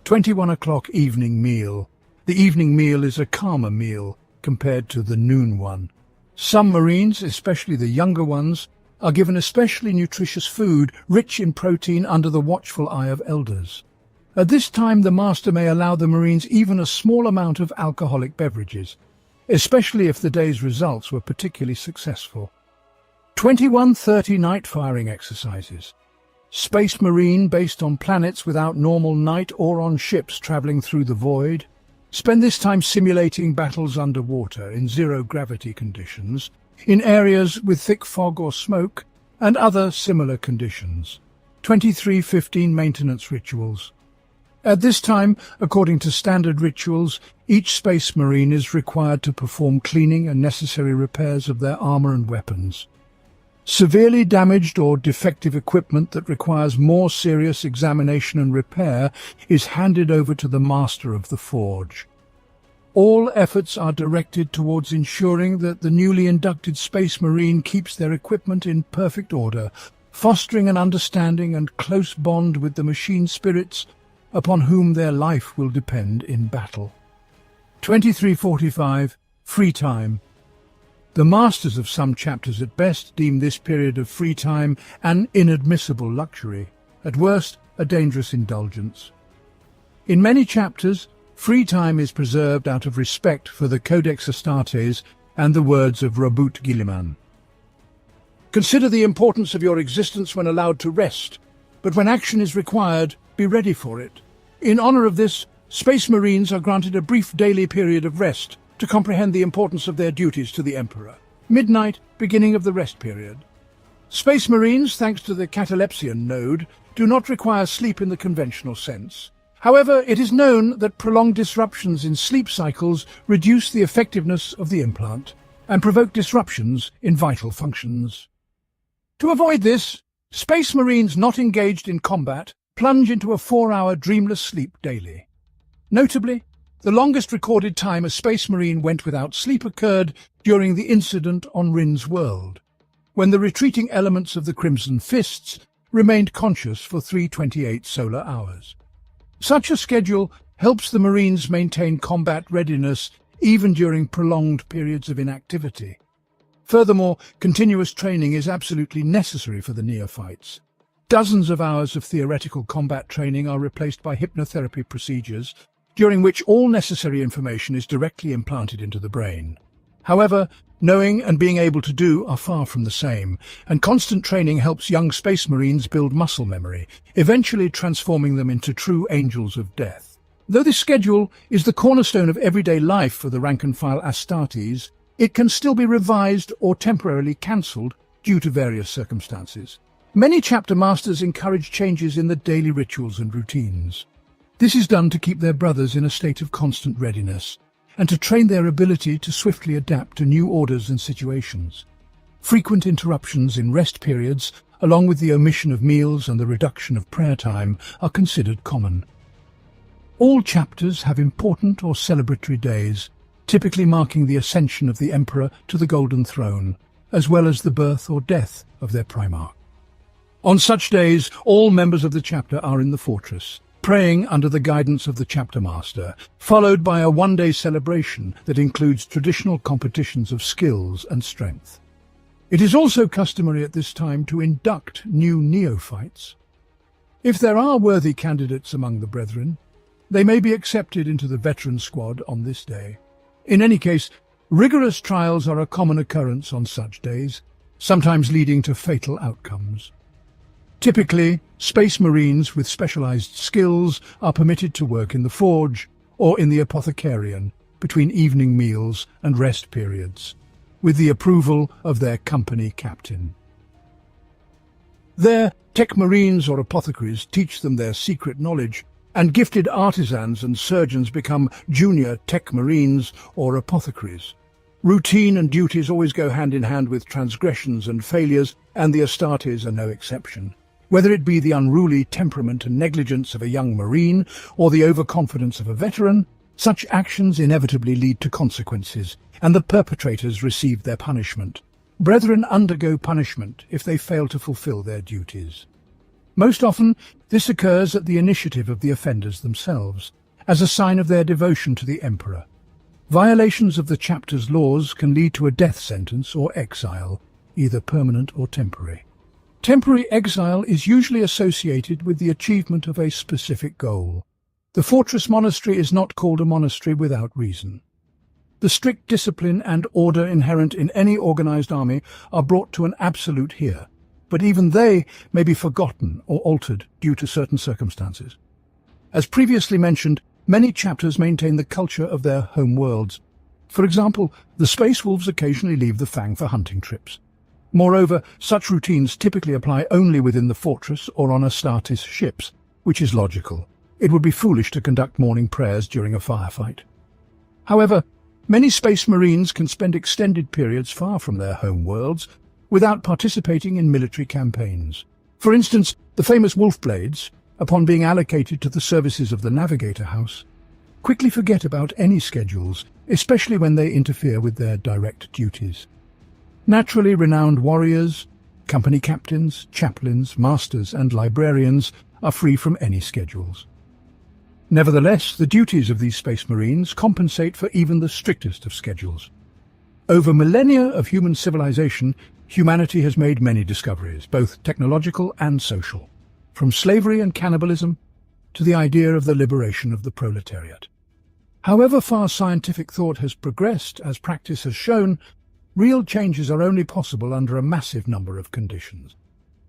21 o'clock evening meal. The evening meal is a calmer meal compared to the noon one. Some Marines, especially the younger ones, are given especially nutritious food rich in protein under the watchful eye of elders. At this time, the master may allow the Marines even a small amount of alcoholic beverages, especially if the day's results were particularly successful. 21:30 night firing exercises. Space Marine based on planets without normal night or on ships traveling through the void. Spend this time simulating battles underwater in zero-gravity conditions, in areas with thick fog or smoke, and other similar conditions. 23:15 maintenance rituals. At this time, according to standard rituals, each Space Marine is required to perform cleaning and necessary repairs of their armor and weapons. Severely damaged or defective equipment that requires more serious examination and repair is handed over to the master of the forge. All efforts are directed towards ensuring that the newly inducted Space Marine keeps their equipment in perfect order, fostering an understanding and close bond with the machine spirits upon whom their life will depend in battle. 2345. Free time. The masters of some chapters at best deem this period of free time an inadmissible luxury, at worst a dangerous indulgence. In many chapters, free time is preserved out of respect for the Codex Astartes and the words of Rabut Guilliman. Consider the importance of your existence when allowed to rest, but when action is required, be ready for it. In honor of this, Space Marines are granted a brief daily period of rest to comprehend the importance of their duties to the Emperor. Midnight, beginning of the rest period. Space Marines, thanks to the catalepsian node, do not require sleep in the conventional sense. However, it is known that prolonged disruptions in sleep cycles reduce the effectiveness of the implant and provoke disruptions in vital functions. To avoid this, Space Marines not engaged in combat plunge into a 4-hour dreamless sleep daily. Notably, the longest recorded time a Space Marine went without sleep occurred during the incident on Rin's world, when the retreating elements of the Crimson Fists remained conscious for 328 solar hours. Such a schedule helps the Marines maintain combat readiness even during prolonged periods of inactivity. Furthermore, continuous training is absolutely necessary for the neophytes. Dozens of hours of theoretical combat training are replaced by hypnotherapy procedures, during which all necessary information is directly implanted into the brain. However, knowing and being able to do are far from the same, and constant training helps young Space Marines build muscle memory, eventually transforming them into true angels of death. Though this schedule is the cornerstone of everyday life for the rank-and-file Astartes, it can still be revised or temporarily cancelled due to various circumstances. Many chapter masters encourage changes in the daily rituals and routines. This is done to keep their brothers in a state of constant readiness, and to train their ability to swiftly adapt to new orders and situations. Frequent interruptions in rest periods, along with the omission of meals and the reduction of prayer time, are considered common. All chapters have important or celebratory days, typically marking the ascension of the Emperor to the Golden Throne, as well as the birth or death of their Primarch. On such days, all members of the chapter are in the fortress, praying under the guidance of the chapter master, followed by a one-day celebration that includes traditional competitions of skills and strength. It is also customary at this time to induct new neophytes. If there are worthy candidates among the brethren, they may be accepted into the veteran squad on this day. In any case, rigorous trials are a common occurrence on such days, sometimes leading to fatal outcomes. Typically, Space Marines with specialized skills are permitted to work in the forge or in the apothecarian between evening meals and rest periods, with the approval of their company captain. There, Tech Marines or apothecaries teach them their secret knowledge, and gifted artisans and surgeons become junior Tech Marines or apothecaries. Routine and duties always go hand in hand with transgressions and failures, and the Astartes are no exception. Whether it be the unruly temperament and negligence of a young Marine or the overconfidence of a veteran, such actions inevitably lead to consequences, and the perpetrators receive their punishment. Brethren undergo punishment if they fail to fulfill their duties. Most often, this occurs at the initiative of the offenders themselves, as a sign of their devotion to the Emperor. Violations of the chapter's laws can lead to a death sentence or exile, either permanent or temporary. Temporary exile is usually associated with the achievement of a specific goal. The fortress monastery is not called a monastery without reason. The strict discipline and order inherent in any organized army are brought to an absolute here, but even they may be forgotten or altered due to certain circumstances. As previously mentioned, many chapters maintain the culture of their home worlds. For example, the Space Wolves occasionally leave the Fang for hunting trips. Moreover, such routines typically apply only within the fortress or on Astartes ships, which is logical. It would be foolish to conduct morning prayers during a firefight. However, many Space Marines can spend extended periods far from their home worlds without participating in military campaigns. For instance, the famous Wolfblades, upon being allocated to the services of the Navigator House, quickly forget about any schedules, especially when they interfere with their direct duties. Naturally renowned warriors, company captains, chaplains, masters, and librarians are free from any schedules. Nevertheless, the duties of these space marines compensate for even the strictest of schedules. Over millennia of human civilization, humanity has made many discoveries, both technological and social, from slavery and cannibalism to the idea of the liberation of the proletariat. However far scientific thought has progressed, as practice has shown, real changes are only possible under a massive number of conditions.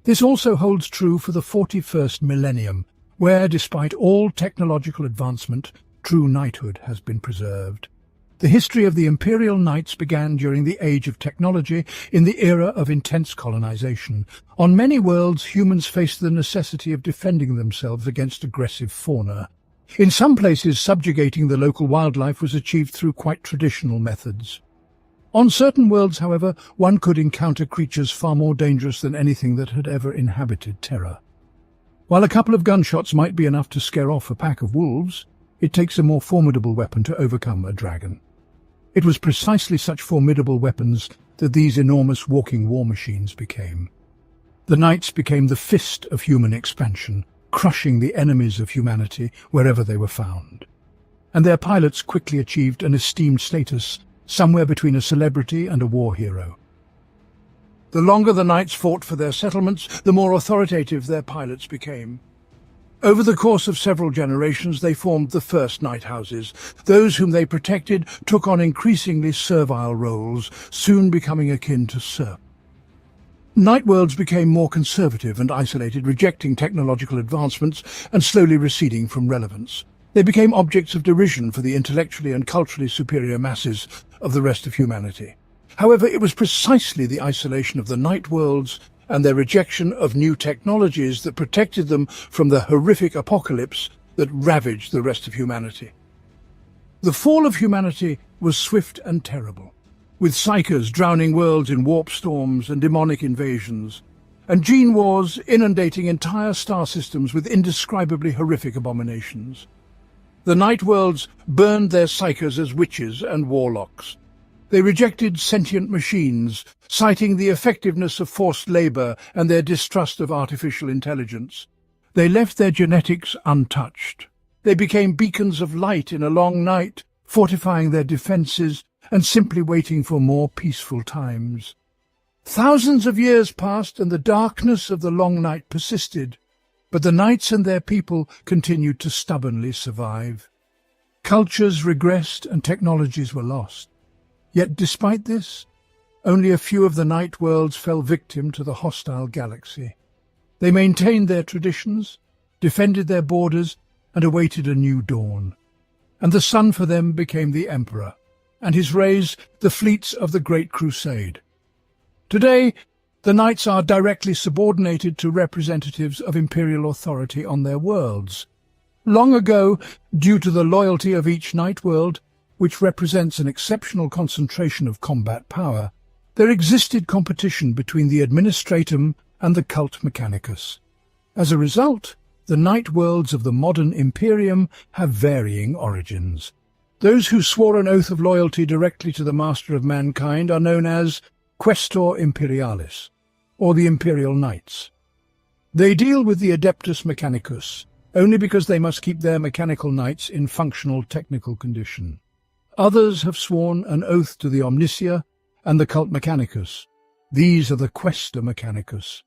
This also holds true for the 41st millennium, where, despite all technological advancement, true knighthood has been preserved. The history of the Imperial Knights began during the Age of Technology, in the era of intense colonization. On many worlds, humans faced the necessity of defending themselves against aggressive fauna. In some places, subjugating the local wildlife was achieved through quite traditional methods. On certain worlds, however, one could encounter creatures far more dangerous than anything that had ever inhabited Terra. While a couple of gunshots might be enough to scare off a pack of wolves, it takes a more formidable weapon to overcome a dragon. It was precisely such formidable weapons that these enormous walking war machines became. The knights became the fist of human expansion, crushing the enemies of humanity wherever they were found. And their pilots quickly achieved an esteemed status, somewhere between a celebrity and a war hero. The longer the knights fought for their settlements, the more authoritative their pilots became. Over the course of several generations, they formed the first knight houses. Those whom they protected took on increasingly servile roles, soon becoming akin to serfs. Knight worlds became more conservative and isolated, rejecting technological advancements and slowly receding from relevance. They became objects of derision for the intellectually and culturally superior masses of the rest of humanity. However, it was precisely the isolation of the knight worlds and their rejection of new technologies that protected them from the horrific apocalypse that ravaged the rest of humanity. The fall of humanity was swift and terrible, with psychers drowning worlds in warp storms and demonic invasions, and gene wars inundating entire star systems with indescribably horrific abominations. The night worlds burned their psychers as witches and warlocks. They rejected sentient machines, citing the effectiveness of forced labor and their distrust of artificial intelligence. They left their genetics untouched. They became beacons of light in a long night, fortifying their defenses and simply waiting for more peaceful times. Thousands of years passed and the darkness of the long night persisted, but the knights and their people continued to stubbornly survive. Cultures regressed and technologies were lost. Yet despite this, only a few of the night worlds fell victim to the hostile galaxy. They maintained their traditions, defended their borders, and awaited a new dawn. And the sun for them became the Emperor, and his rays the fleets of the Great Crusade. Today, the knights are directly subordinated to representatives of imperial authority on their worlds. Long ago, due to the loyalty of each night world, which represents an exceptional concentration of combat power, there existed competition between the Administratum and the Cult Mechanicus. As a result, the night worlds of the modern Imperium have varying origins. Those who swore an oath of loyalty directly to the Master of Mankind are known as Questor Imperialis, or the Imperial Knights. They deal with the Adeptus Mechanicus, only because they must keep their mechanical knights in functional technical condition. Others have sworn an oath to the Omnicia and the Cult Mechanicus. These are the Questor Mechanicus.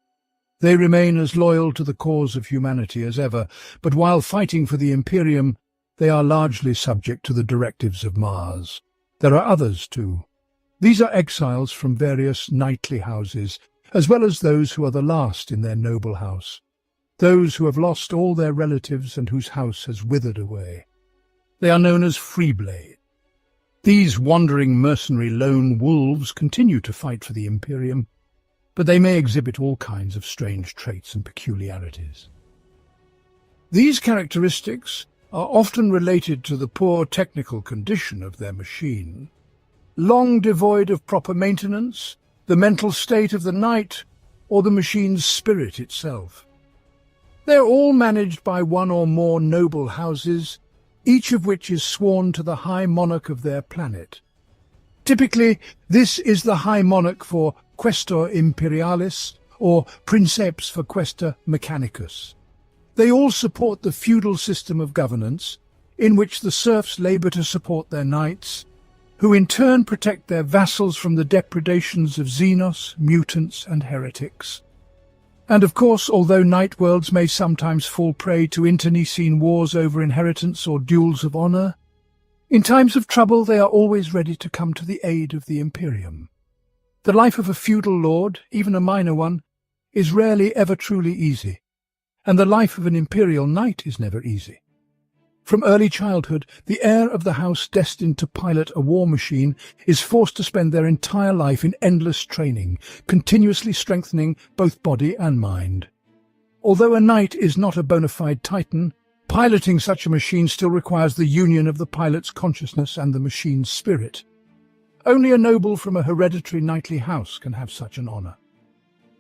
They remain as loyal to the cause of humanity as ever, but while fighting for the Imperium, they are largely subject to the directives of Mars. There are others, too. These are exiles from various knightly houses, as well as those who are the last in their noble house, those who have lost all their relatives and whose house has withered away. They are known as Freeblades. These wandering mercenary lone wolves continue to fight for the Imperium, but they may exhibit all kinds of strange traits and peculiarities. These characteristics are often related to the poor technical condition of their machine, long devoid of proper maintenance, the mental state of the knight, or the machine's spirit itself. They are all managed by one or more noble houses, each of which is sworn to the High Monarch of their planet. Typically, this is the High Monarch for Questor Imperialis or Princeps for Questor Mechanicus. They all support the feudal system of governance, in which the serfs labour to support their knights, who in turn protect their vassals from the depredations of Xenos, mutants and heretics. And of course, although knight worlds may sometimes fall prey to internecine wars over inheritance or duels of honour, in times of trouble they are always ready to come to the aid of the Imperium. The life of a feudal lord, even a minor one, is rarely ever truly easy, and the life of an imperial knight is never easy. From early childhood, the heir of the house destined to pilot a war machine is forced to spend their entire life in endless training, continuously strengthening both body and mind. Although a knight is not a bona fide titan, piloting such a machine still requires the union of the pilot's consciousness and the machine's spirit. Only a noble from a hereditary knightly house can have such an honour.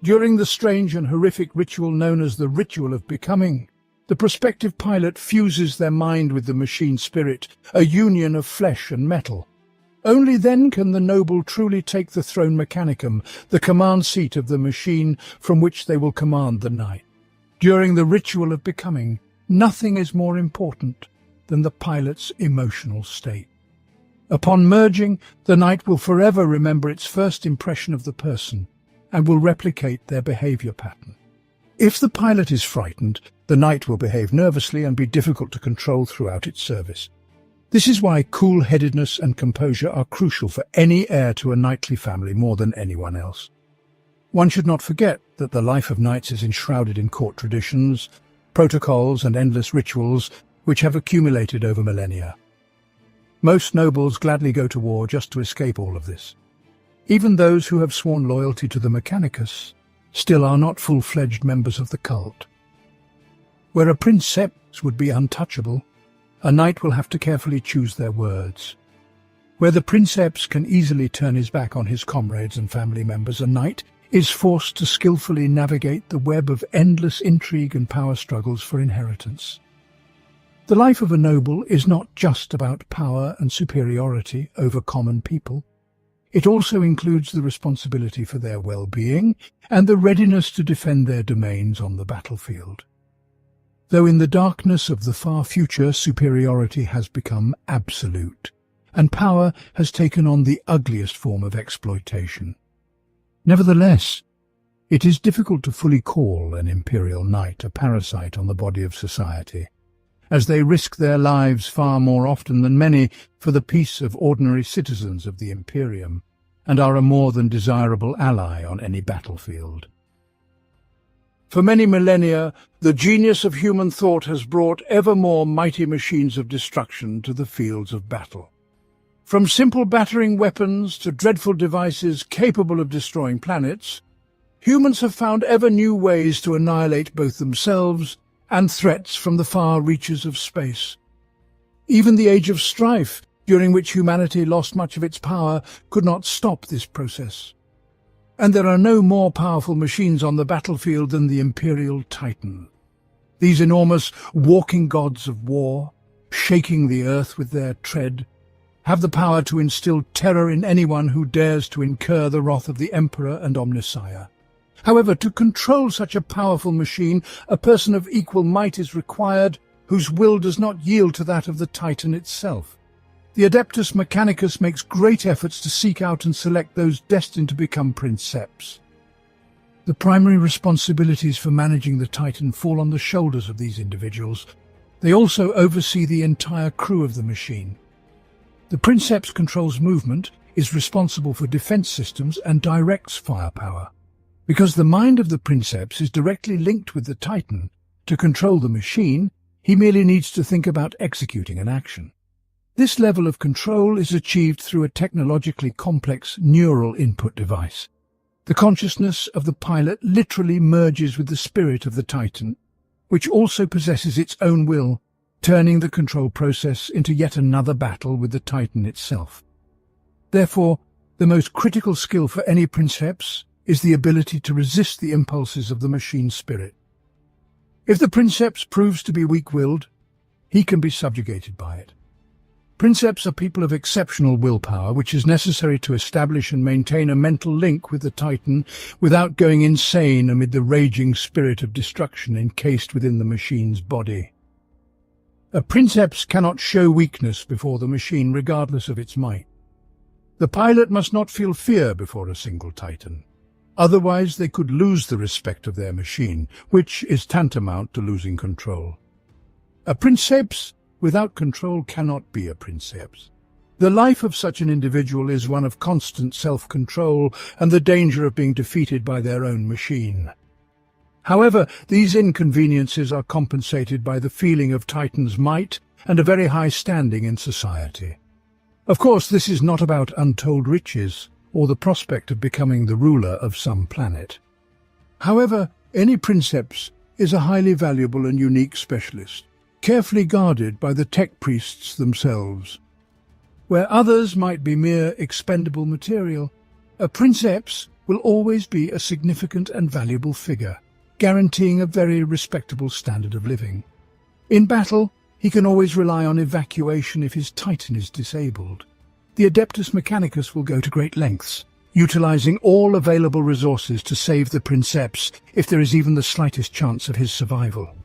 During the strange and horrific ritual known as the Ritual of Becoming, the prospective pilot fuses their mind with the machine spirit, a union of flesh and metal. Only then can the noble truly take the throne mechanicum, the command seat of the machine from which they will command the knight. During the Ritual of Becoming, nothing is more important than the pilot's emotional state. Upon merging, the knight will forever remember its first impression of the person and will replicate their behaviour pattern. If the pilot is frightened, the knight will behave nervously and be difficult to control throughout its service. This is why cool-headedness and composure are crucial for any heir to a knightly family more than anyone else. One should not forget that the life of knights is enshrouded in court traditions, protocols and endless rituals which have accumulated over millennia. Most nobles gladly go to war just to escape all of this. Even those who have sworn loyalty to the Mechanicus still are not full-fledged members of the cult. Where a princeps would be untouchable, a knight will have to carefully choose their words. Where the princeps can easily turn his back on his comrades and family members, a knight is forced to skillfully navigate the web of endless intrigue and power struggles for inheritance. The life of a noble is not just about power and superiority over common people. It also includes the responsibility for their well-being and the readiness to defend their domains on the battlefield. Though in the darkness of the far future, superiority has become absolute, and power has taken on the ugliest form of exploitation. Nevertheless, it is difficult to fully call an imperial knight a parasite on the body of society, as they risk their lives far more often than many for the peace of ordinary citizens of the Imperium, and are a more than desirable ally on any battlefield. For many millennia, the genius of human thought has brought ever more mighty machines of destruction to the fields of battle. From simple battering weapons to dreadful devices capable of destroying planets, humans have found ever new ways to annihilate both themselves and threats from the far reaches of space. Even the Age of Strife, during which humanity lost much of its power, could not stop this process. And there are no more powerful machines on the battlefield than the Imperial Titan. These enormous walking gods of war, shaking the earth with their tread, have the power to instill terror in anyone who dares to incur the wrath of the Emperor and Omnissiah. However, to control such a powerful machine, a person of equal might is required, whose will does not yield to that of the Titan itself. The Adeptus Mechanicus makes great efforts to seek out and select those destined to become princeps. The primary responsibilities for managing the Titan fall on the shoulders of these individuals. They also oversee the entire crew of the machine. The princeps controls movement, is responsible for defense systems, and directs firepower. Because the mind of the princeps is directly linked with the Titan, to control the machine, he merely needs to think about executing an action. This level of control is achieved through a technologically complex neural input device. The consciousness of the pilot literally merges with the spirit of the Titan, which also possesses its own will, turning the control process into yet another battle with the Titan itself. Therefore, the most critical skill for any princeps is the ability to resist the impulses of the machine spirit. If the princeps proves to be weak-willed, he can be subjugated by it. Princeps are people of exceptional willpower, which is necessary to establish and maintain a mental link with the Titan without going insane amid the raging spirit of destruction encased within the machine's body. A Princeps cannot show weakness before the machine, regardless of its might. The pilot must not feel fear before a single Titan. Otherwise, they could lose the respect of their machine, which is tantamount to losing control. A Princeps without control cannot be a Princeps. The life of such an individual is one of constant self-control and the danger of being defeated by their own machine. However, these inconveniences are compensated by the feeling of Titan's might and a very high standing in society. Of course, this is not about untold riches or the prospect of becoming the ruler of some planet. However, any Princeps is a highly valuable and unique specialist, carefully guarded by the tech priests themselves. Where others might be mere expendable material, a Princeps will always be a significant and valuable figure, guaranteeing a very respectable standard of living. In battle, he can always rely on evacuation if his Titan is disabled. The Adeptus Mechanicus will go to great lengths, utilizing all available resources to save the Princeps if there is even the slightest chance of his survival.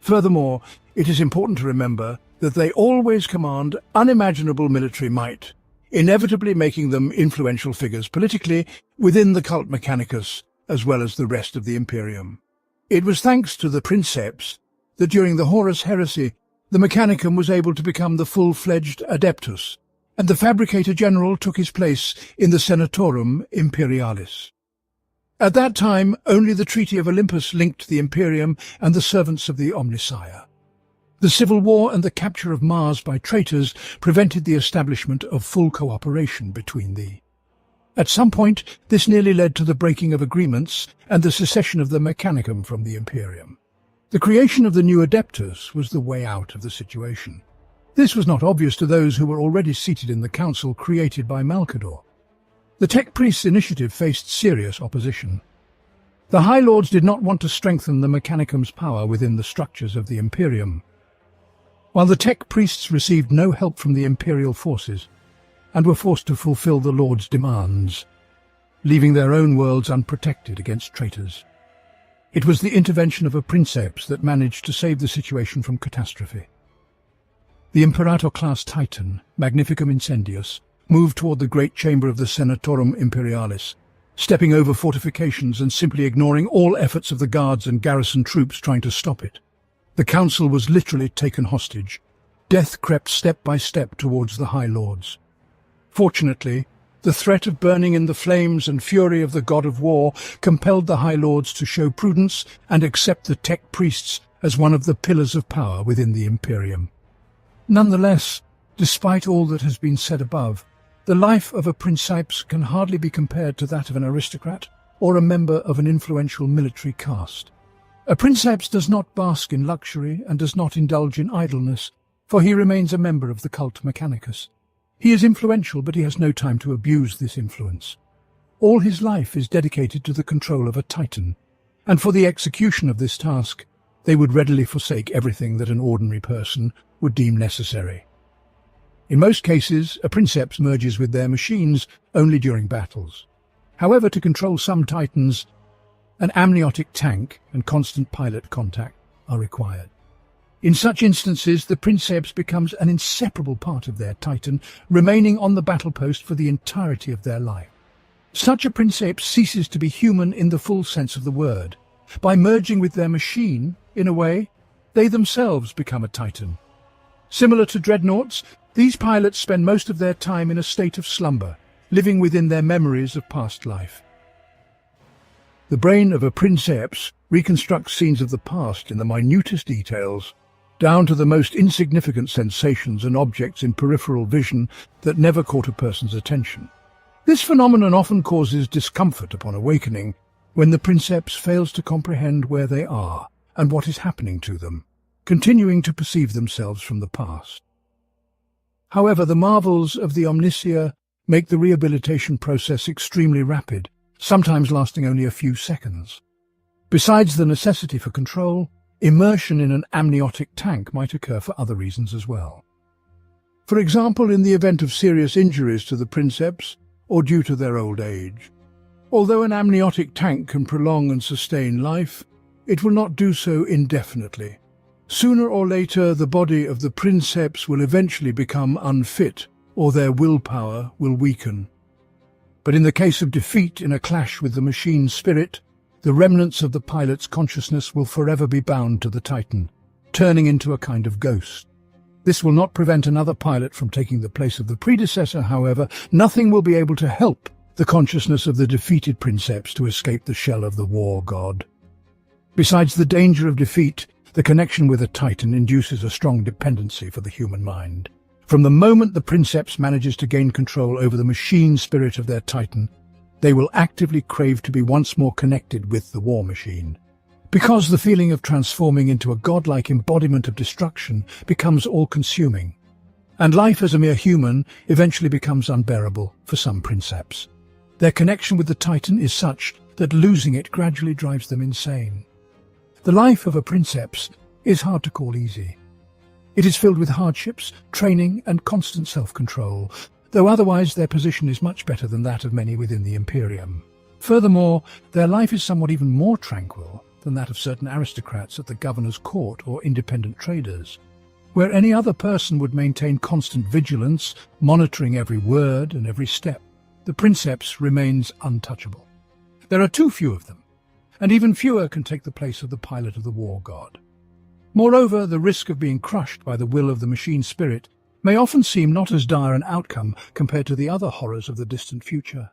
Furthermore, it is important to remember that they always command unimaginable military might, inevitably making them influential figures politically within the cult Mechanicus as well as the rest of the Imperium. It was thanks to the Princeps that during the Horus Heresy, the Mechanicum was able to become the full-fledged Adeptus, and the Fabricator General took his place in the Senatorum Imperialis. At that time, only the Treaty of Olympus linked the Imperium and the servants of the Omnissiah. The civil war and the capture of Mars by traitors prevented the establishment of full cooperation between the. At some point, this nearly led to the breaking of agreements and the secession of the Mechanicum from the Imperium. The creation of the new Adeptus was the way out of the situation. This was not obvious to those who were already seated in the council created by Malcador. The Tech Priests' initiative faced serious opposition. The High Lords did not want to strengthen the Mechanicum's power within the structures of the Imperium, while the Tech Priests received no help from the Imperial forces and were forced to fulfill the Lord's demands, leaving their own worlds unprotected against traitors. It was the intervention of a Princeps that managed to save the situation from catastrophe. The Imperator-class Titan, Magnificum Incendius, moved toward the great chamber of the Senatorum Imperialis, stepping over fortifications and simply ignoring all efforts of the guards and garrison troops trying to stop it. The council was literally taken hostage. Death crept step by step towards the High Lords. Fortunately, the threat of burning in the flames and fury of the god of war compelled the High Lords to show prudence and accept the Tech Priests as one of the pillars of power within the Imperium. Nonetheless, despite all that has been said above, the life of a Princeps can hardly be compared to that of an aristocrat or a member of an influential military caste. A Princeps does not bask in luxury and does not indulge in idleness, for he remains a member of the cult Mechanicus. He is influential, but he has no time to abuse this influence. All his life is dedicated to the control of a Titan, and for the execution of this task, they would readily forsake everything that an ordinary person would deem necessary. In most cases, a Princeps merges with their machines only during battles. However, to control some Titans, an amniotic tank and constant pilot contact are required. In such instances, the Princeps becomes an inseparable part of their Titan, remaining on the battle post for the entirety of their life. Such a Princeps ceases to be human in the full sense of the word. By merging with their machine, in a way, they themselves become a Titan. Similar to dreadnoughts, these pilots spend most of their time in a state of slumber, living within their memories of past life. The brain of a Princeps reconstructs scenes of the past in the minutest details, down to the most insignificant sensations and objects in peripheral vision that never caught a person's attention. This phenomenon often causes discomfort upon awakening, when the Princeps fails to comprehend where they are and what is happening to them, continuing to perceive themselves from the past. However, the marvels of the Omnissiah make the rehabilitation process extremely rapid, sometimes lasting only a few seconds. Besides the necessity for control, Immersion in an amniotic tank might occur for other reasons as well. For example, in the event of serious injuries to the princeps or due to their old age. Although an amniotic tank can prolong and sustain life, it will not do so indefinitely. Sooner or later, the body of the princeps will eventually become unfit, or their willpower will weaken. But in the case of defeat in a clash with the machine spirit, the remnants of the pilot's consciousness will forever be bound to the Titan, turning into a kind of ghost. This will not prevent another pilot from taking the place of the predecessor, however. Nothing will be able to help the consciousness of the defeated princeps to escape the shell of the war god. Besides the danger of defeat, the connection with a Titan induces a strong dependency for the human mind. From the moment the princeps manages to gain control over the machine spirit of their Titan, they will actively crave to be once more connected with the war machine. Because the feeling of transforming into a godlike embodiment of destruction becomes all-consuming, and life as a mere human eventually becomes unbearable for some princeps. Their connection with the Titan is such that losing it gradually drives them insane. The life of a princeps is hard to call easy. It is filled with hardships, training, and constant self-control, though otherwise their position is much better than that of many within the Imperium. Furthermore, their life is somewhat even more tranquil than that of certain aristocrats at the governor's court or independent traders, where any other person would maintain constant vigilance, monitoring every word and every step. The princeps remains untouchable. There are too few of them, and even fewer can take the place of the pilot of the war god. Moreover, the risk of being crushed by the will of the machine spirit may often seem not as dire an outcome compared to the other horrors of the distant future.